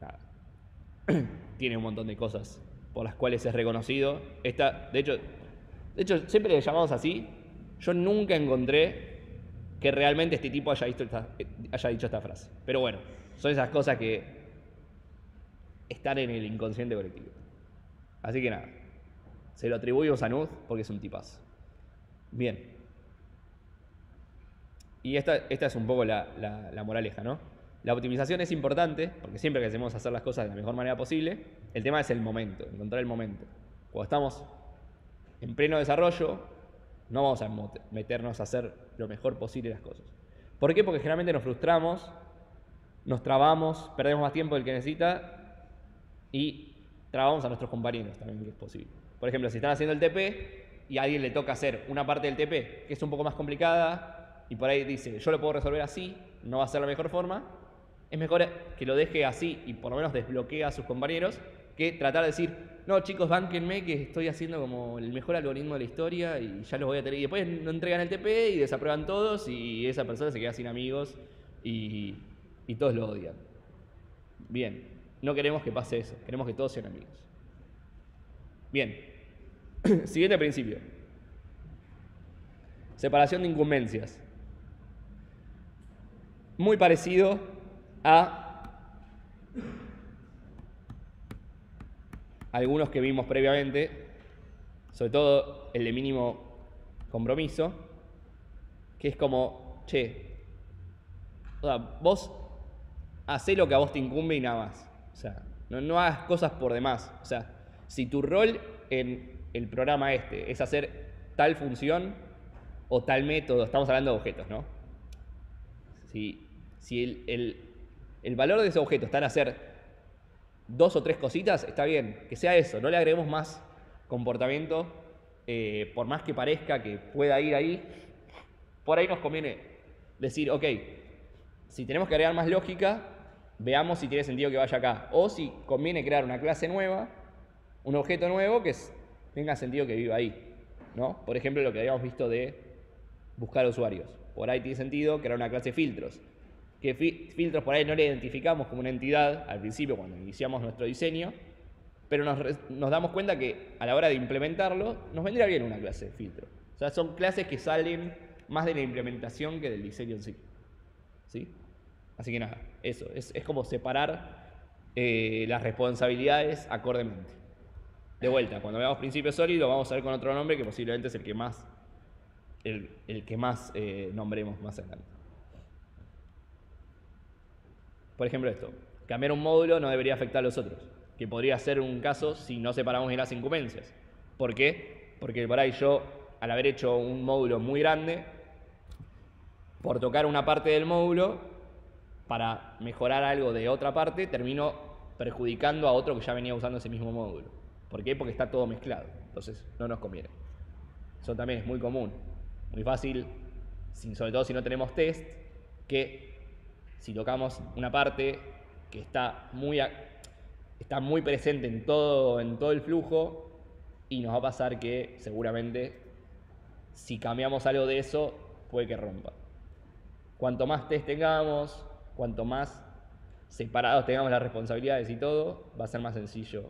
Nada. Tiene un montón de cosas por las cuales es reconocido. De hecho, siempre le llamamos así. Yo nunca encontré que realmente este tipo haya dicho esta frase. Pero bueno, son esas cosas que están en el inconsciente colectivo. Así que nada, se lo atribuimos a Nud porque es un tipazo. Bien. Y esta es un poco la moraleja, ¿no? La optimización es importante porque siempre que hacemos hacer las cosas de la mejor manera posible, el tema es el momento, encontrar el momento. Cuando estamos en pleno desarrollo, no vamos a meternos a hacer lo mejor posible las cosas. ¿Por qué? Porque generalmente nos frustramos, nos trabamos, perdemos más tiempo del que necesita y trabamos a nuestros compañeros también, que es posible. Por ejemplo, si están haciendo el TP y a alguien le toca hacer una parte del TP que es un poco más complicada y por ahí dice, yo lo puedo resolver así, no va a ser la mejor forma, es mejor que lo deje así y por lo menos desbloquea a sus compañeros que tratar de decir, no chicos, bánquenme que estoy haciendo como el mejor algoritmo de la historia y ya los voy a tener. Y después no entregan el TP y desaprueban todos y esa persona se queda sin amigos y todos lo odian. Bien, no queremos que pase eso, queremos que todos sean amigos. Bien, siguiente principio. Separación de incumbencias. Muy parecido a algunos que vimos previamente, sobre todo el de mínimo compromiso, que es como, che, o sea, vos hacé lo que a vos te incumbe y nada más. O sea, no hagas cosas por demás. O sea, si tu rol en el programa es hacer tal función o tal método, estamos hablando de objetos, ¿no? Si el valor de ese objeto está en hacer 2 o 3 cositas, está bien, que sea eso, no le agreguemos más comportamiento, por más que parezca que pueda ir ahí, por ahí nos conviene decir, ok, si tenemos que agregar más lógica, veamos si tiene sentido que vaya acá, o si conviene crear una clase nueva, un objeto nuevo que tenga sentido que viva ahí, ¿no? Por ejemplo, lo que habíamos visto de buscar usuarios, por ahí tiene sentido crear una clase filtros, que filtros por ahí no le identificamos como una entidad al principio cuando iniciamos nuestro diseño, pero nos damos cuenta que a la hora de implementarlo nos vendría bien una clase de filtro. O sea, son clases que salen más de la implementación que del diseño en sí. ¿Sí? Así que nada, eso, es como separar las responsabilidades acordemente. De vuelta, cuando veamos principio sólido vamos a ver con otro nombre que posiblemente es el que más, el que más nombremos más adelante. Por ejemplo esto, cambiar un módulo no debería afectar a los otros, que podría ser un caso si no separamos bien las incumbencias. ¿Por qué? Porque por ahí yo, al haber hecho un módulo muy grande, por tocar una parte del módulo, para mejorar algo de otra parte, termino perjudicando a otro que ya venía usando ese mismo módulo. ¿Por qué? Porque está todo mezclado, entonces no nos conviene. Eso también es muy común, muy fácil, sobre todo si no tenemos test, que si tocamos una parte que está muy presente en todo el flujo y nos va a pasar que seguramente si cambiamos algo de eso puede que rompa. Cuanto más test tengamos, cuanto más separados tengamos las responsabilidades y todo, va a ser más sencillo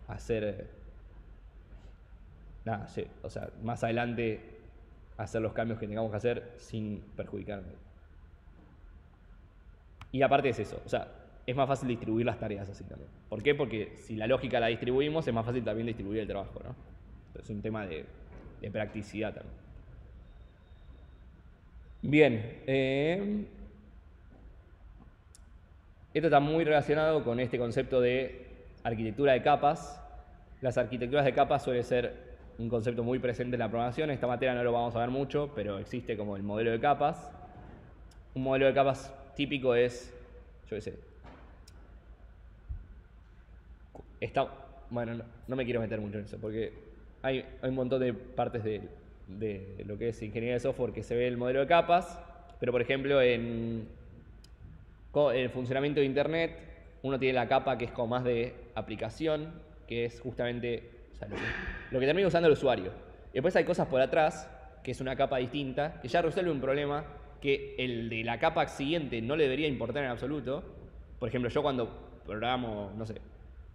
hacer o sea, más adelante hacer los cambios que tengamos que hacer sin perjudicarme. Y aparte es eso, o sea, es más fácil distribuir las tareas así también. ¿Por qué? Porque si la lógica la distribuimos, es más fácil también distribuir el trabajo, ¿no? Es un tema de practicidad también. Bien, esto está muy relacionado con este concepto de arquitectura de capas. Las arquitecturas de capas suele ser un concepto muy presente en la programación. En esta materia no lo vamos a ver mucho, pero existe como el modelo de capas. Un modelo de capas típico es, yo qué sé, bueno, no me quiero meter mucho en eso, porque hay un montón de partes de lo que es ingeniería de software que se ve el modelo de capas, pero por ejemplo en el funcionamiento de Internet uno tiene la capa que es como más de aplicación, que es justamente, o sea, lo que termina usando el usuario. Y después hay cosas por atrás, que es una capa distinta, que ya resuelve un problema que el de la capa siguiente no le debería importar en absoluto. Por ejemplo, yo cuando programo, no sé,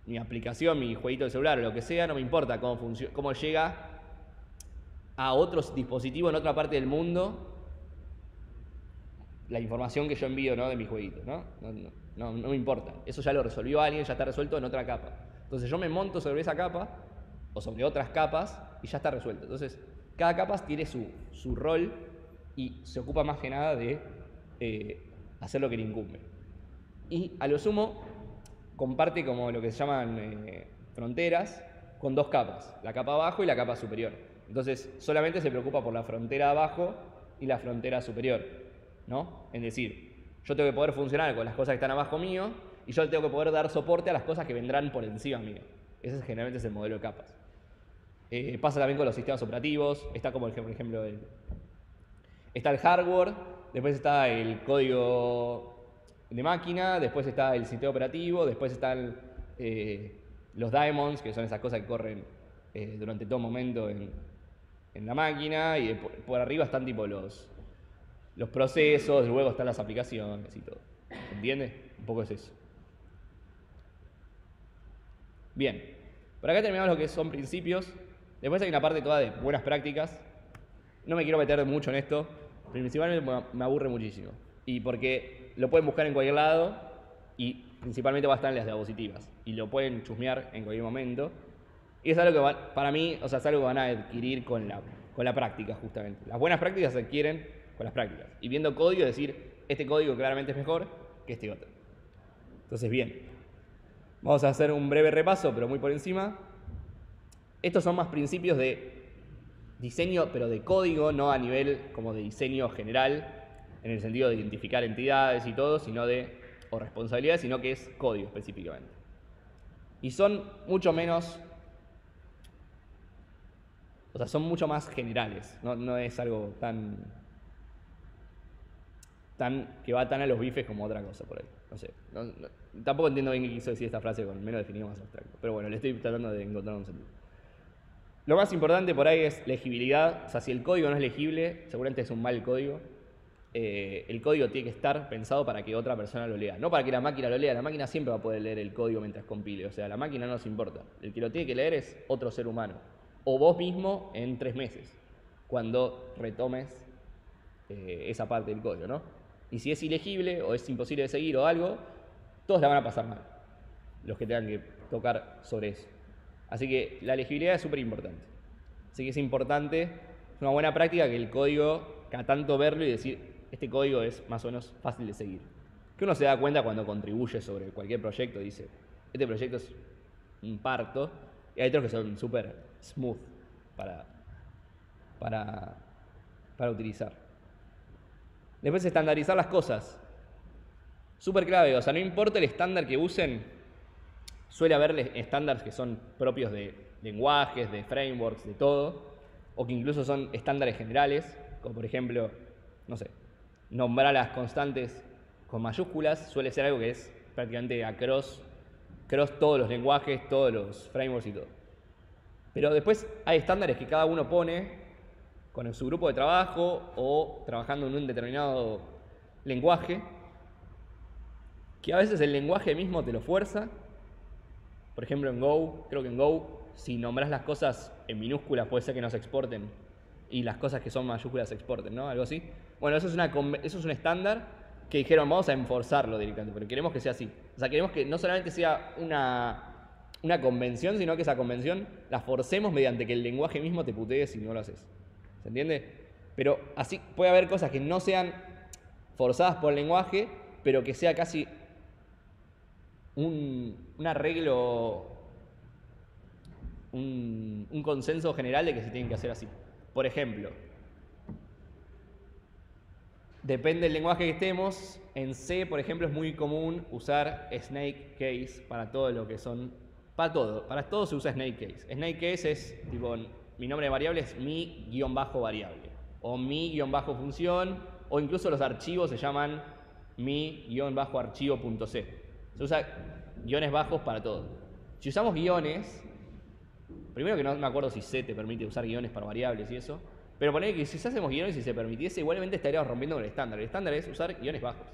mi aplicación, mi jueguito de celular o lo que sea, no me importa cómo llega a otros dispositivos en otra parte del mundo la información que yo envío, ¿no?, de mi jueguito, ¿no? No me importa. Eso ya lo resolvió alguien, ya está resuelto en otra capa. Entonces yo me monto sobre esa capa o sobre otras capas y ya está resuelto. Entonces cada capa tiene su rol y se ocupa más que nada de hacer lo que le incumbe. Y a lo sumo comparte como lo que se llaman fronteras con 2 capas, la capa abajo y la capa superior. Entonces solamente se preocupa por la frontera abajo y la frontera superior, ¿no? Es decir, yo tengo que poder funcionar con las cosas que están abajo mío y yo tengo que poder dar soporte a las cosas que vendrán por encima mío. Ese generalmente es el modelo de capas. Pasa también con los sistemas operativos. Está como por ejemplo Está el hardware, después está el código de máquina, después está el sistema operativo, después están los daemons, que son esas cosas que corren durante todo momento en la máquina, y por arriba están tipo los procesos, luego están las aplicaciones y todo. ¿Se entiende? Un poco es eso. Bien, por acá terminamos lo que son principios. Después hay una parte toda de buenas prácticas. No me quiero meter mucho en esto, principalmente me aburre muchísimo. Y porque lo pueden buscar en cualquier lado y principalmente va a estar en las diapositivas. Y lo pueden chusmear en cualquier momento. Y es algo que para mí, o sea, es algo que van a adquirir con la práctica, justamente. Las buenas prácticas se adquieren con las prácticas. Y viendo código, decir, este código claramente es mejor que este otro. Entonces, bien. Vamos a hacer un breve repaso, pero muy por encima. Estos son más principios de diseño, pero de código, no a nivel como de diseño general, en el sentido de identificar entidades y todo, sino o responsabilidades, sino que es código específicamente. Y son mucho menos, o sea, son mucho más generales, no es algo tan que va tan a los bifes como otra cosa por ahí. No sé, tampoco entiendo bien qué quiso decir esta frase con menos definido más abstracto, pero bueno, le estoy tratando de encontrar un sentido. Lo más importante por ahí es legibilidad. O sea, si el código no es legible, seguramente es un mal código. El código tiene que estar pensado para que otra persona lo lea. No para que la máquina lo lea. La máquina siempre va a poder leer el código mientras compile. O sea, la máquina no nos importa. El que lo tiene que leer es otro ser humano. O vos mismo en 3 meses, cuando retomes esa parte del código, ¿no? Y si es ilegible o es imposible de seguir o algo, todos la van a pasar mal, los que tengan que tocar sobre eso. Así que la legibilidad es súper importante. Así que es importante, es una buena práctica que el código, cada tanto verlo y decir, este código es más o menos fácil de seguir. Que uno se da cuenta cuando contribuye sobre cualquier proyecto, dice, este proyecto es un parto, y hay otros que son súper smooth para utilizar. Después estandarizar las cosas. Súper clave, o sea, no importa el estándar que usen, suele haber estándares que son propios de lenguajes, de frameworks, de todo, o que incluso son estándares generales, como por ejemplo, no sé, nombrar las constantes con mayúsculas, suele ser algo que es prácticamente across todos los lenguajes, todos los frameworks y todo. Pero después hay estándares que cada uno pone con su grupo de trabajo o trabajando en un determinado lenguaje, que a veces el lenguaje mismo te lo fuerza. Por ejemplo, en Go, creo que en Go, si nombras las cosas en minúsculas, puede ser que no se exporten, y las cosas que son mayúsculas se exporten, ¿no? Algo así. Bueno, eso es un estándar que dijeron, vamos a enforzarlo directamente, pero queremos que sea así. O sea, queremos que no solamente sea una convención, sino que esa convención la forcemos mediante que el lenguaje mismo te putee si no lo haces. ¿Se entiende? Pero así puede haber cosas que no sean forzadas por el lenguaje, pero que sea casi un arreglo, un consenso general de que se tienen que hacer así. Por ejemplo, depende del lenguaje que estemos. En C, por ejemplo, es muy común usar snake case para todo lo que son... Para todo se usa snake case. Snake case es tipo, mi nombre de variable es mi-variable, o mi-función, o incluso los archivos se llaman mi-archivo.c. Se usa guiones bajos para todo. Si usamos guiones, primero que no me acuerdo si C te permite usar guiones para variables y eso, pero poner que si hacemos guiones y se permitiese, igualmente estaríamos rompiendo con el estándar. El estándar es usar guiones bajos.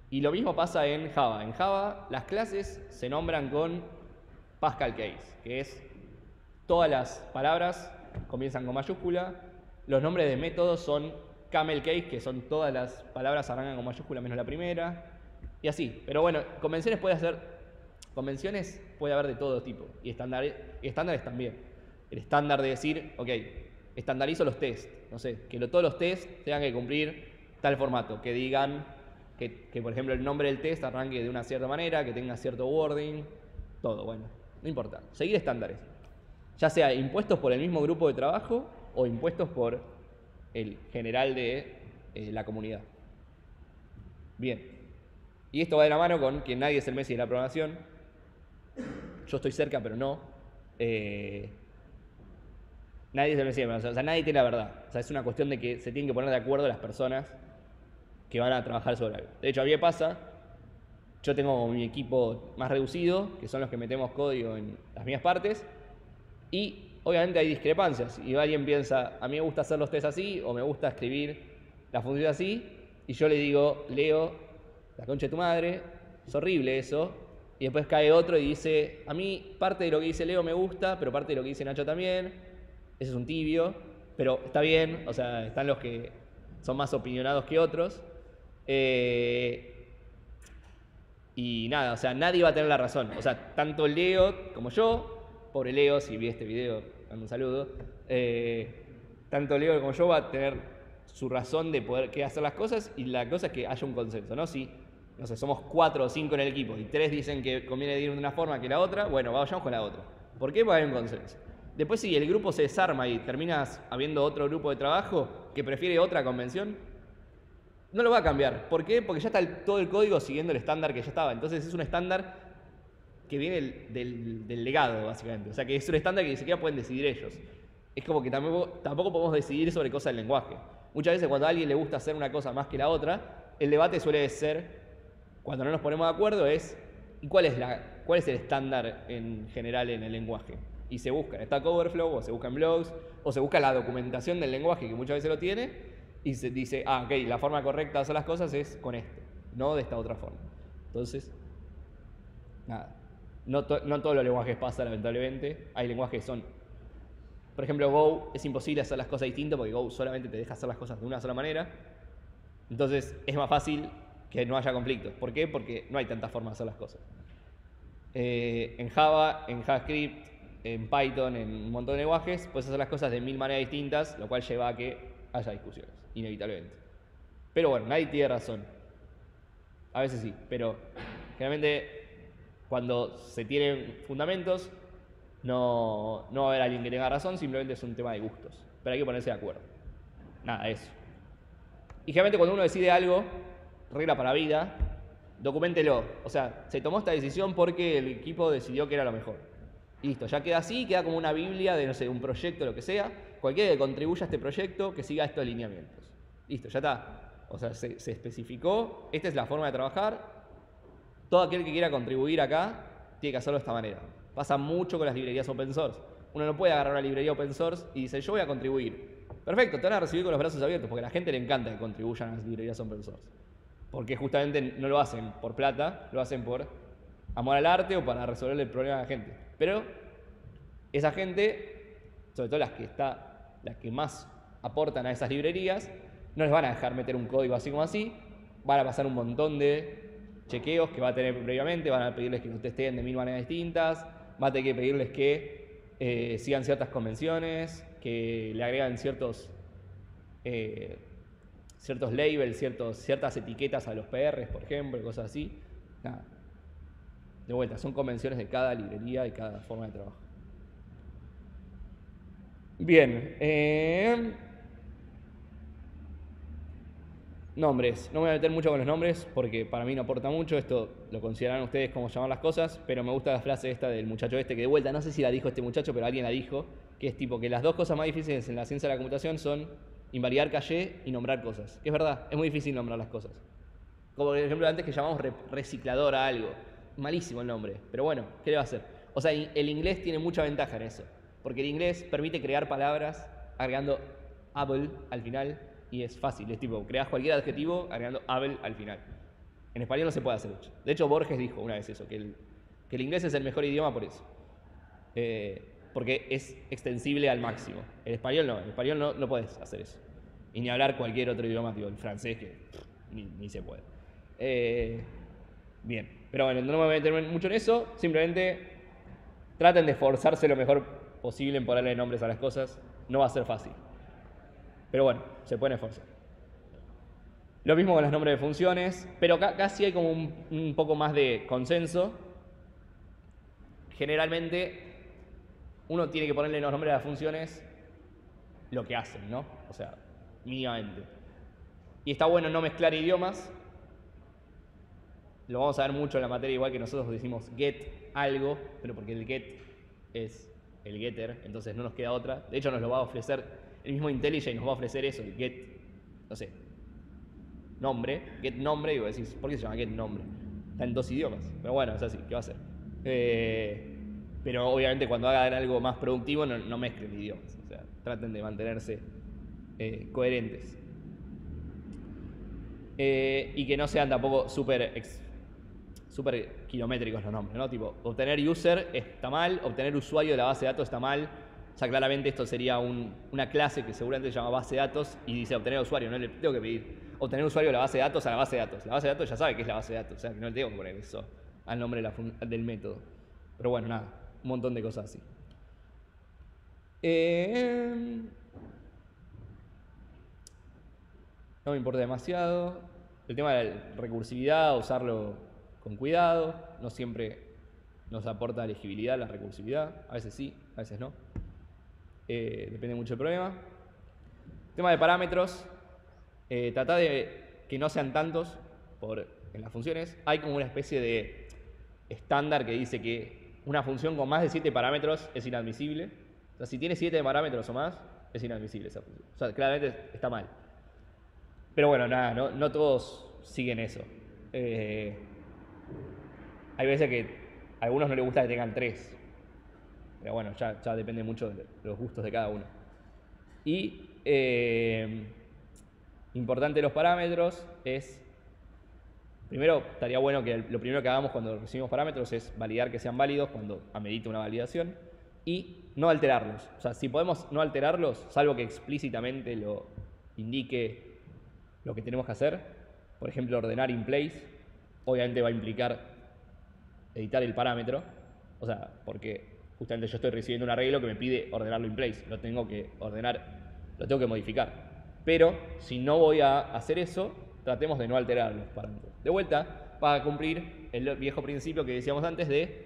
Y lo mismo pasa en Java. En Java las clases se nombran con Pascal Case, que es todas las palabras comienzan con mayúscula. Los nombres de métodos son Camel Case, que son todas las palabras arrancan con mayúscula menos la primera. Y así. Pero bueno, convenciones puede haber de todo tipo. Y estándares también. El estándar de decir, ok, estandarizo los tests. No sé, que todos los tests tengan que cumplir tal formato. Que digan que, por ejemplo, el nombre del test arranque de una cierta manera, que tenga cierto wording. Todo, bueno, no importa. Seguir estándares. Ya sea impuestos por el mismo grupo de trabajo o impuestos por el general de la comunidad. Bien. Y esto va de la mano con que nadie es el Messi de la programación. Yo estoy cerca, pero no. Nadie es el Mesías, o sea, nadie tiene la verdad. O sea, es una cuestión de que se tienen que poner de acuerdo las personas que van a trabajar sobre algo. De hecho, a mí me pasa, yo tengo mi equipo más reducido, que son los que metemos código en las mías partes, y obviamente hay discrepancias. Y alguien piensa, a mí me gusta hacer los test así, o me gusta escribir la función así, y yo le digo, Leo, la concha de tu madre, es horrible eso. Y después cae otro y dice, a mí parte de lo que dice Leo me gusta, pero parte de lo que dice Nacho también. Ese es un tibio, pero está bien, o sea, están los que son más opinionados que otros. Y nada, o sea, nadie va a tener la razón. O sea, tanto Leo como yo, pobre Leo, si vi este video, mando un saludo, tanto Leo como yo va a tener su razón de poder hacer las cosas, y la cosa es que haya un consenso, ¿no? Si, no sé, somos 4 o 5 en el equipo y 3 dicen que conviene ir de una forma que la otra, bueno, vayamos con la otra. ¿Por qué? Porque hay un consenso. Después, si el grupo se desarma y terminas habiendo otro grupo de trabajo que prefiere otra convención, no lo va a cambiar. ¿Por qué? Porque ya está todo el código siguiendo el estándar que ya estaba. Entonces es un estándar que viene del legado, básicamente. O sea, que es un estándar que ni siquiera pueden decidir ellos. Es como que tampoco podemos decidir sobre cosas del lenguaje. Muchas veces cuando a alguien le gusta hacer una cosa más que la otra, el debate suele ser, cuando no nos ponemos de acuerdo, es ¿y cuál es el estándar en general en el lenguaje? Y se busca en Stack Overflow, o se busca en blogs, o se busca la documentación del lenguaje, que muchas veces lo tiene, y se dice, ok, la forma correcta de hacer las cosas es con esto, no de esta otra forma. Entonces, nada, no todos los lenguajes pasan, lamentablemente. Hay lenguajes que son, por ejemplo, Go, es imposible hacer las cosas distintas porque Go solamente te deja hacer las cosas de una sola manera. Entonces es más fácil que no haya conflictos. ¿Por qué? Porque no hay tantas formas de hacer las cosas. En Java, en JavaScript, en Python, en un montón de lenguajes, puedes hacer las cosas de 1000 maneras distintas, lo cual lleva a que haya discusiones, inevitablemente. Pero bueno, nadie tiene razón. A veces sí, pero generalmente cuando se tienen fundamentos, no va a haber alguien que tenga razón, simplemente es un tema de gustos. Pero hay que ponerse de acuerdo. Nada, eso. Y generalmente cuando uno decide algo, regla para la vida, documentelo. O sea, se tomó esta decisión porque el equipo decidió que era lo mejor. Y listo, ya queda así, queda como una biblia de, no sé, un proyecto, lo que sea. Cualquiera que contribuya a este proyecto, que siga estos lineamientos. Listo, ya está. O sea, se especificó, esta es la forma de trabajar. Todo aquel que quiera contribuir acá, tiene que hacerlo de esta manera. Pasa mucho con las librerías open source. Uno no puede agarrar una librería open source y dice, yo voy a contribuir. Perfecto, te van a recibir con los brazos abiertos, porque a la gente le encanta que contribuyan a las librerías open source. Porque justamente no lo hacen por plata, lo hacen por amor al arte o para resolver el problema de la gente. Pero esa gente, sobre todo las que más aportan a esas librerías, no les van a dejar meter un código así como así, van a pasar un montón de chequeos que va a tener previamente, van a pedirles que lo testeen de 1000 maneras distintas, va a tener que pedirles que sigan ciertas convenciones, que le agregan ciertos labels, ciertas etiquetas a los PRs, por ejemplo, cosas así. Nada. De vuelta, son convenciones de cada librería y cada forma de trabajo. Bien. Nombres. No me voy a meter mucho con los nombres porque para mí no aporta mucho. Esto lo consideran ustedes como llamar las cosas, pero me gusta la frase esta del muchacho este, que de vuelta, no sé si la dijo este muchacho, pero alguien la dijo, que es tipo que las dos cosas más difíciles en la ciencia de la computación son invalidar caché y nombrar cosas. Que es verdad, es muy difícil nombrar las cosas. Como por ejemplo antes que llamamos reciclador a algo. Malísimo el nombre, pero bueno, ¿qué le va a hacer? O sea, el inglés tiene mucha ventaja en eso, porque el inglés permite crear palabras agregando able al final, y es fácil, es tipo, creas cualquier adjetivo agregando able al final. En español no se puede hacer eso. De hecho, Borges dijo una vez eso, que el inglés es el mejor idioma por eso. Porque es extensible al máximo. El español no puedes hacer eso. Y ni hablar cualquier otro idioma, tipo el francés, que ni se puede. Bien, pero bueno, no me voy a meter mucho en eso, simplemente traten de esforzarse lo mejor posible en ponerle nombres a las cosas, no va a ser fácil. Pero bueno, se pueden esforzar. Lo mismo con los nombres de funciones, pero casi hay como un poco más de consenso. Generalmente uno tiene que ponerle en los nombres de las funciones lo que hacen, ¿no? O sea, mínimamente. Y está bueno no mezclar idiomas. Lo vamos a ver mucho en la materia, igual que nosotros decimos get algo, pero porque el get es el getter, entonces no nos queda otra. De hecho, nos lo va a ofrecer el mismo IntelliJ, nos va a ofrecer eso, el get, no sé, nombre, get nombre, y vos decís, ¿por qué se llama get nombre? Está en 2 idiomas, pero bueno, es así, ¿qué va a hacer? Pero obviamente cuando hagan algo más productivo no mezclen idiomas, o sea, traten de mantenerse coherentes. Y que no sean tampoco súper kilométricos los nombres, ¿no? Tipo, obtener user está mal, obtener usuario de la base de datos está mal. O sea, claramente esto sería una clase que seguramente se llama base de datos y dice obtener usuario, no le tengo que pedir obtener usuario de la base de datos a la base de datos. La base de datos ya sabe que es la base de datos, o sea, que no le tengo que poner eso al nombre del método. Pero bueno, nada, un montón de cosas así. No me importa demasiado. El tema de la recursividad, usarlo con cuidado. No siempre nos aporta legibilidad la recursividad. A veces sí, a veces no. Depende mucho del problema. Tema de parámetros. Trata de que no sean tantos en las funciones. Hay como una especie de estándar que dice que una función con más de 7 parámetros es inadmisible. O sea, si tiene 7 parámetros o más, es inadmisible esa función. O sea, claramente está mal. Pero bueno, nada, no todos siguen eso. Hay veces que a algunos no les gusta que tengan 3. Pero bueno, ya depende mucho de los gustos de cada uno. Y importante de los parámetros es, primero, estaría bueno que lo primero que hagamos cuando recibimos parámetros es validar que sean válidos cuando amerite una validación y no alterarlos. O sea, si podemos no alterarlos, salvo que explícitamente lo indique lo que tenemos que hacer, por ejemplo, ordenar in place, obviamente va a implicar editar el parámetro, o sea, porque justamente yo estoy recibiendo un arreglo que me pide ordenarlo in place, lo tengo que ordenar, lo tengo que modificar. Pero si no voy a hacer eso, tratemos de no alterar los parámetros. De vuelta, para cumplir el viejo principio que decíamos antes de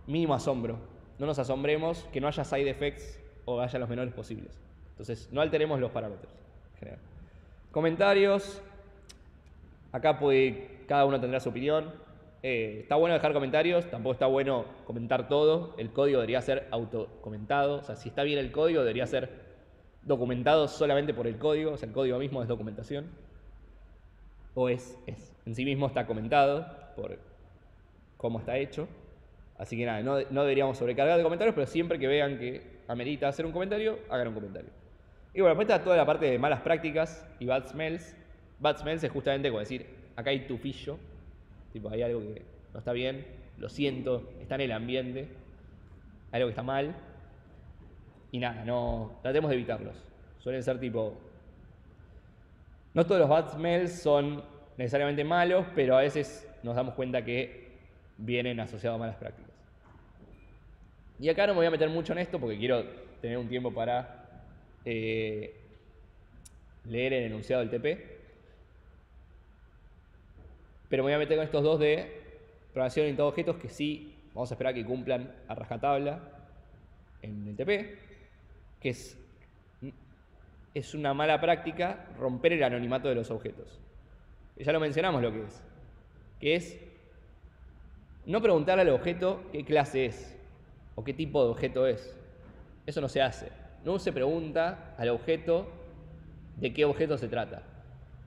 mínimo asombro. No nos asombremos que no haya side effects o haya los menores posibles. Entonces, no alteremos los parámetros en general. Comentarios. Acá cada uno tendrá su opinión. Está bueno dejar comentarios, tampoco está bueno comentar todo. El código debería ser autocomentado. O sea, si está bien el código, debería ser documentado solamente por el código. O sea, el código mismo es documentación. O en sí mismo está comentado por cómo está hecho. Así que nada, no deberíamos sobrecargar de comentarios, pero siempre que vean que amerita hacer un comentario, hagan un comentario. Y bueno, después está toda la parte de malas prácticas y bad smells. Bad smells es justamente como decir, acá hay tufillo, tipo hay algo que no está bien, lo siento, está en el ambiente, hay algo que está mal. Y nada, tratemos de evitarlos. Suelen ser tipo, no todos los bad smells son necesariamente malos, pero a veces nos damos cuenta que vienen asociados a malas prácticas. Y acá no me voy a meter mucho en esto porque quiero tener un tiempo para leer el enunciado del TP. Pero me voy a meter con estos dos de programación orientada a objetos que sí vamos a esperar que cumplan a rajatabla en el TP, que es una mala práctica romper el anonimato de los objetos. Ya lo mencionamos lo que es no preguntarle al objeto qué clase es o qué tipo de objeto es. Eso no se hace. No se pregunta al objeto de qué objeto se trata.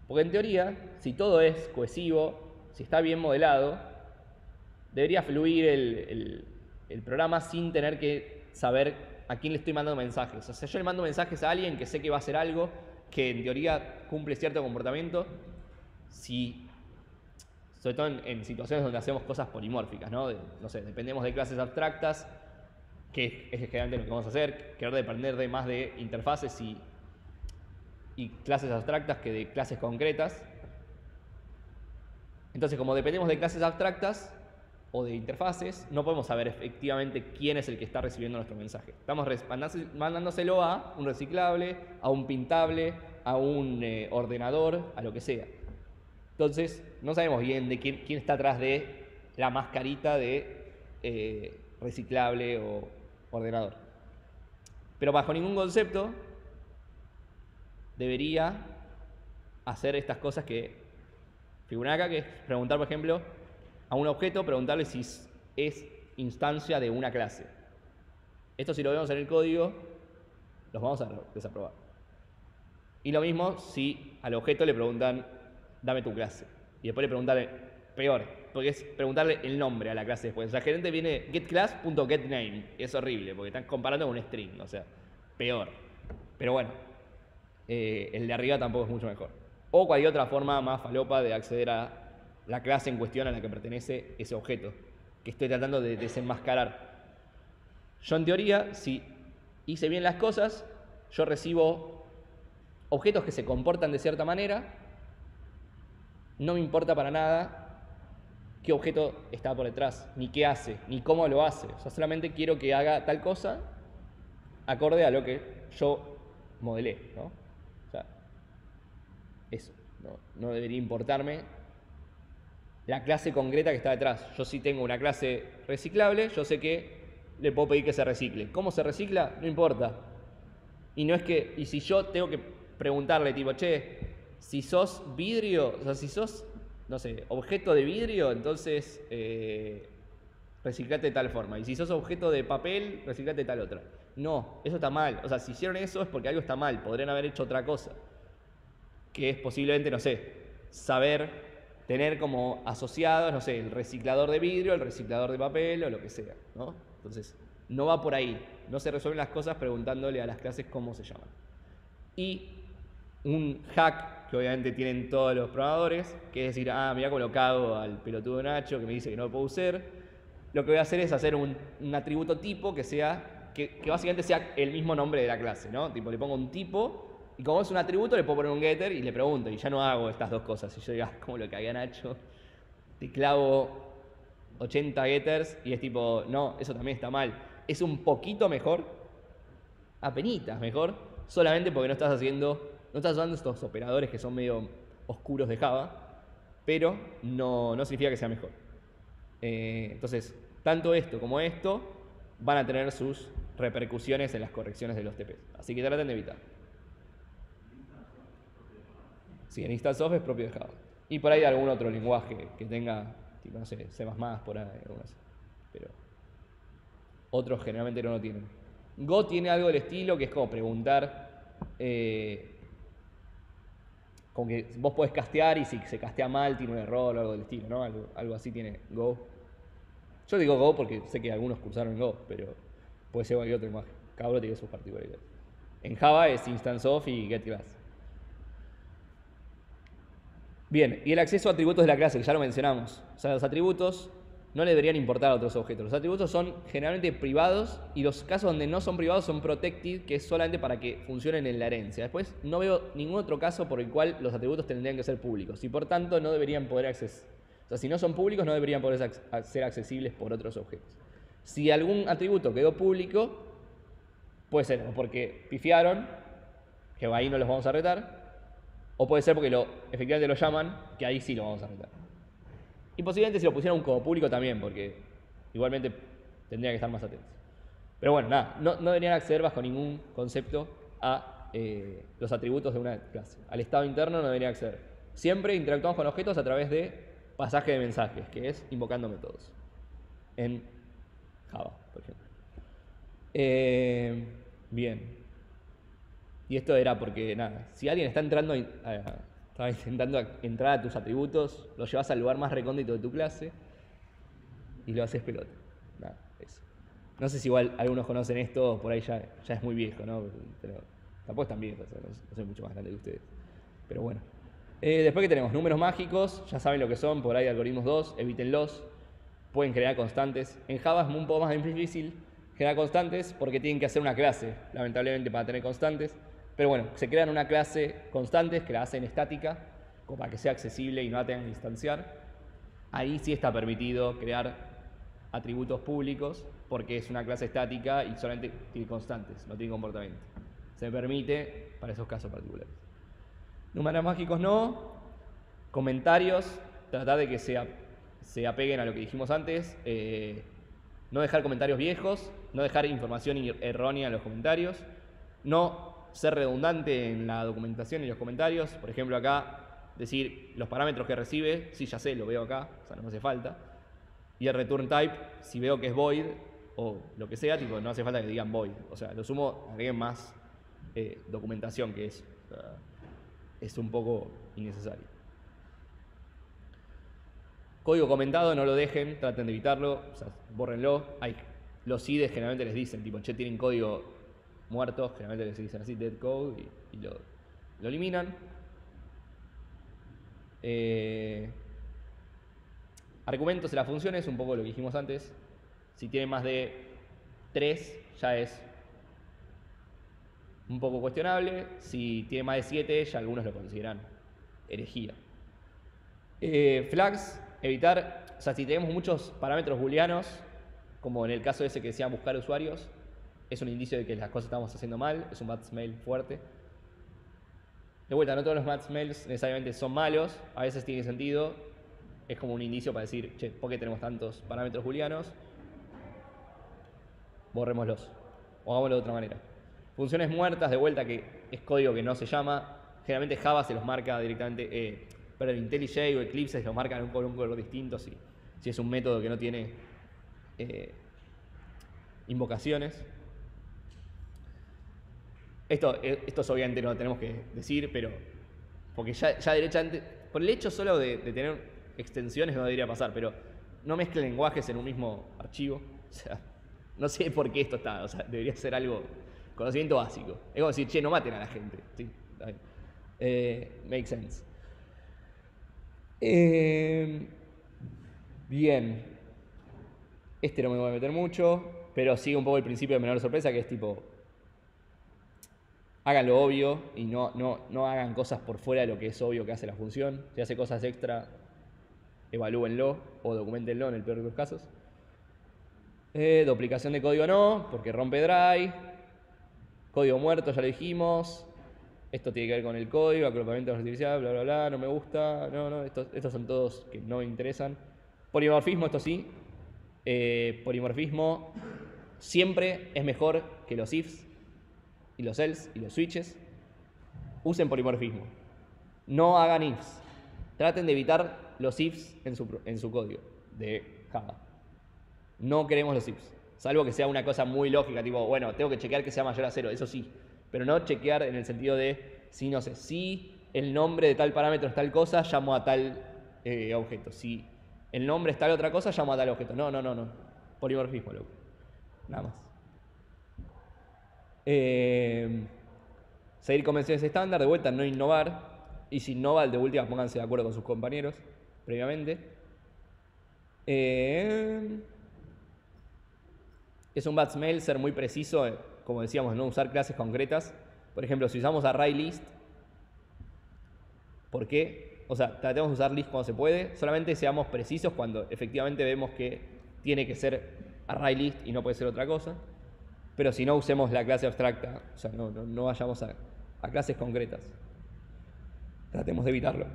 Porque en teoría, si todo es cohesivo, si está bien modelado, debería fluir el programa sin tener que saber a quién le estoy mandando mensajes. O sea, yo le mando mensajes a alguien que sé que va a hacer algo, que en teoría cumple cierto comportamiento, sobre todo en situaciones donde hacemos cosas polimórficas, ¿no? No sé, dependemos de clases abstractas, que es generalmente lo que vamos a hacer, querer depender de más de interfaces y clases abstractas que de clases concretas. Entonces, como dependemos de clases abstractas o de interfaces, no podemos saber efectivamente quién es el que está recibiendo nuestro mensaje. Estamos mandándoselo a un reciclable, a un pintable, a un ordenador, a lo que sea. Entonces, no sabemos bien de quién está atrás de la mascarita de reciclable o ordenador. Pero bajo ningún concepto debería hacer estas cosas que figuran acá, que es preguntar, por ejemplo, a un objeto, preguntarle si es instancia de una clase. Esto si lo vemos en el código, los vamos a desaprobar. Y lo mismo si al objeto le preguntan, dame tu clase. Y después le preguntan, peor, porque es preguntarle el nombre a la clase después. O sea, el gerente viene getClass.getName. Es horrible, porque están comparando con un string, o sea, peor. Pero bueno, el de arriba tampoco es mucho mejor. O cualquier otra forma más falopa de acceder a la clase en cuestión a la que pertenece ese objeto, que estoy tratando de desenmascarar. Yo en teoría, si hice bien las cosas, yo recibo objetos que se comportan de cierta manera, no me importa para nada qué objeto está por detrás, ni qué hace, ni cómo lo hace. O sea, solamente quiero que haga tal cosa acorde a lo que yo modelé, ¿no? O sea, eso. No debería importarme la clase concreta que está detrás. Yo si tengo una clase reciclable, yo sé que le puedo pedir que se recicle. ¿Cómo se recicla? No importa. Y no es que, y si yo tengo que preguntarle, tipo, che, si sos vidrio, o sea, si sos, no sé, objeto de vidrio, entonces reciclate de tal forma. Y si sos objeto de papel, reciclate de tal otra. No, eso está mal. O sea, si hicieron eso es porque algo está mal. Podrían haber hecho otra cosa. Que es posiblemente, no sé, saber tener como asociados, no sé, el reciclador de vidrio, el reciclador de papel o lo que sea, ¿no? Entonces, no va por ahí. No se resuelven las cosas preguntándole a las clases cómo se llaman. Y un hack que obviamente tienen todos los programadores, que es decir, mirá cómo lo cago al pelotudo Nacho que me dice que no lo puedo usar. Lo que voy a hacer es hacer un atributo tipo que sea, que básicamente sea el mismo nombre de la clase, ¿no? Tipo, le pongo un tipo, y como es un atributo, le puedo poner un getter y le pregunto, y ya no hago estas dos cosas. Y yo digo, como lo que había Nacho, te clavo 80 getters, y es tipo, no, eso también está mal. Es un poquito mejor, apenitas mejor, solamente porque no estás usando estos operadores que son medio oscuros de Java, pero no significa que sea mejor. Entonces, tanto esto como esto van a tener sus repercusiones en las correcciones de los TPs. Así que traten de evitar. Sí, en InstantSoft es propio de Java. Y por ahí algún otro lenguaje que tenga, tipo, no sé, C++ por ahí, pero otros generalmente no lo tienen. Go tiene algo del estilo que es como preguntar, como que vos podés castear y si se castea mal tiene un error o algo del estilo, ¿no? Algo así tiene Go. Yo digo Go porque sé que algunos cursaron en Go, pero puede ser cualquier otro lenguaje. Cada uno tiene sus particularidades. En Java es InstantSoft y getClass. Bien, y el acceso a atributos de la clase, que ya lo mencionamos. O sea, los atributos no le deberían importar a otros objetos. Los atributos son generalmente privados y los casos donde no son privados son protected, que es solamente para que funcionen en la herencia. Después no veo ningún otro caso por el cual los atributos tendrían que ser públicos y por tanto no deberían poder acceder. O sea, si no son públicos no deberían poder ser accesibles por otros objetos. Si algún atributo quedó público, puede ser o porque pifiaron, que ahí no los vamos a retar, o puede ser porque efectivamente lo llaman, que ahí sí lo vamos a retar. Y posiblemente si lo pusieran como público también, porque igualmente tendría que estar más atentos. Pero bueno, nada, no deberían acceder bajo ningún concepto a los atributos de una clase. Al estado interno no deberían acceder. Siempre interactuamos con objetos a través de pasaje de mensajes, que es invocando métodos. En Java, por ejemplo. Bien. Y esto era porque, nada, si alguien está estaba intentando entrar a tus atributos, lo llevas al lugar más recóndito de tu clase y lo haces pelota. Nada, eso. No sé si igual algunos conocen esto, por ahí ya es muy viejo, ¿no? Pero tampoco es tan viejo, o sea, no soy mucho más grande que ustedes. Pero bueno. Después que tenemos números mágicos, ya saben lo que son, por ahí algoritmos 2, evítenlos. Pueden crear constantes. En Java es un poco más difícil generar constantes porque tienen que hacer una clase, lamentablemente, para tener constantes. Pero bueno, se crean una clase constantes que la hacen estática, como para que sea accesible y no la tengan que instanciar. Ahí sí está permitido crear atributos públicos porque es una clase estática y solamente tiene constantes, no tiene comportamiento. Se permite para esos casos particulares. Números mágicos no. Comentarios, tratar de que se apeguen a lo que dijimos antes. No dejar comentarios viejos, no dejar información errónea en los comentarios. No ser redundante en la documentación y los comentarios. Por ejemplo, acá decir los parámetros que recibe, sí, ya sé, lo veo acá, o sea, no me hace falta. Y el return type, si veo que es void, o lo que sea, tipo, no hace falta que digan void. O sea, lo sumo agreguen más documentación que eso. O sea, es un poco innecesario. Código comentado, no lo dejen, traten de evitarlo, o sea, bórrenlo. Los IDEs generalmente les dicen, tipo, che, tienen código muerto, generalmente les dicen así, dead code, y lo eliminan. Argumentos de las funciones, un poco lo que dijimos antes. Si tiene más de 3, ya es un poco cuestionable. Si tiene más de 7, ya algunos lo consideran herejía. Flags, evitar, o sea, si tenemos muchos parámetros booleanos, como en el caso ese que decía buscar usuarios, es un indicio de que las cosas estamos haciendo mal, es un bad smell fuerte. De vuelta, no todos los bad smells necesariamente son malos, a veces tiene sentido, es como un indicio para decir, che, ¿por qué tenemos tantos parámetros booleanos? Borrémoslos, o hagámoslo de otra manera. Funciones muertas, de vuelta, que es código que no se llama, generalmente Java se los marca directamente, pero el IntelliJ o Eclipse se los marcan con un color distinto si es un método que no tiene invocaciones. Esto obviamente no lo tenemos que decir, pero porque ya derechamente, por el hecho solo de tener extensiones no debería pasar, pero no mezclen lenguajes en un mismo archivo. O sea, no sé por qué esto está, o sea, debería ser algo, conocimiento básico. Es como decir, che, no maten a la gente. Sí, está bien. Make sense. Bien. Este no me voy a meter mucho, pero sigue un poco el principio de menor sorpresa, que es tipo, hagan lo obvio y no hagan cosas por fuera de lo que es obvio que hace la función. Si hace cosas extra, evalúenlo o documentenlo en el peor de los casos. Duplicación de código no, porque rompe dry. Código muerto, ya lo dijimos. Esto tiene que ver con el código, agrupamiento artificial, bla, bla, bla, no me gusta. No, estos son todos que no me interesan. Polimorfismo, esto sí. Polimorfismo siempre es mejor que los ifs y los else y los switches. Usen polimorfismo. No hagan ifs. Traten de evitar los ifs en su código de Java. No queremos los ifs. Salvo que sea una cosa muy lógica, tipo, bueno, tengo que chequear que sea mayor a 0, eso sí. Pero no chequear en el sentido de, si no sé, si el nombre de tal parámetro es tal cosa, llamo a tal objeto. Si el nombre es tal otra cosa, llamo a tal objeto. No. Polimorfismo, loco. Nada más. Seguir convenciones estándar, de vuelta, no innovar. Y si innova, de última, pónganse de acuerdo con sus compañeros previamente. Es un bad smell ser muy preciso, como decíamos, no usar clases concretas. Por ejemplo, si usamos ArrayList, ¿por qué? O sea, tratemos de usar list cuando se puede, solamente seamos precisos cuando efectivamente vemos que tiene que ser ArrayList y no puede ser otra cosa. Pero si no, usemos la clase abstracta, o sea, no vayamos a clases concretas. Tratemos de evitarlo.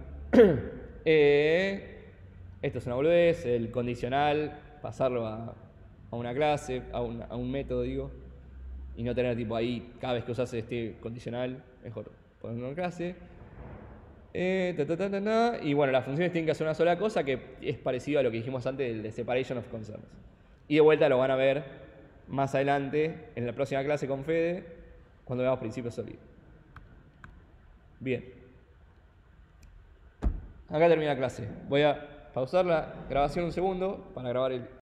Esto es una boludez, el condicional, pasarlo a una clase, a un método, digo, y no tener tipo ahí, cada vez que usas este condicional, mejor ponerlo en clase. Y bueno, las funciones tienen que hacer una sola cosa, que es parecido a lo que dijimos antes del de separation of concerns. Y de vuelta lo van a ver más adelante en la próxima clase con Fede, cuando veamos principios sólidos. Bien. Acá termina la clase. Voy a pausar la grabación un segundo para grabar el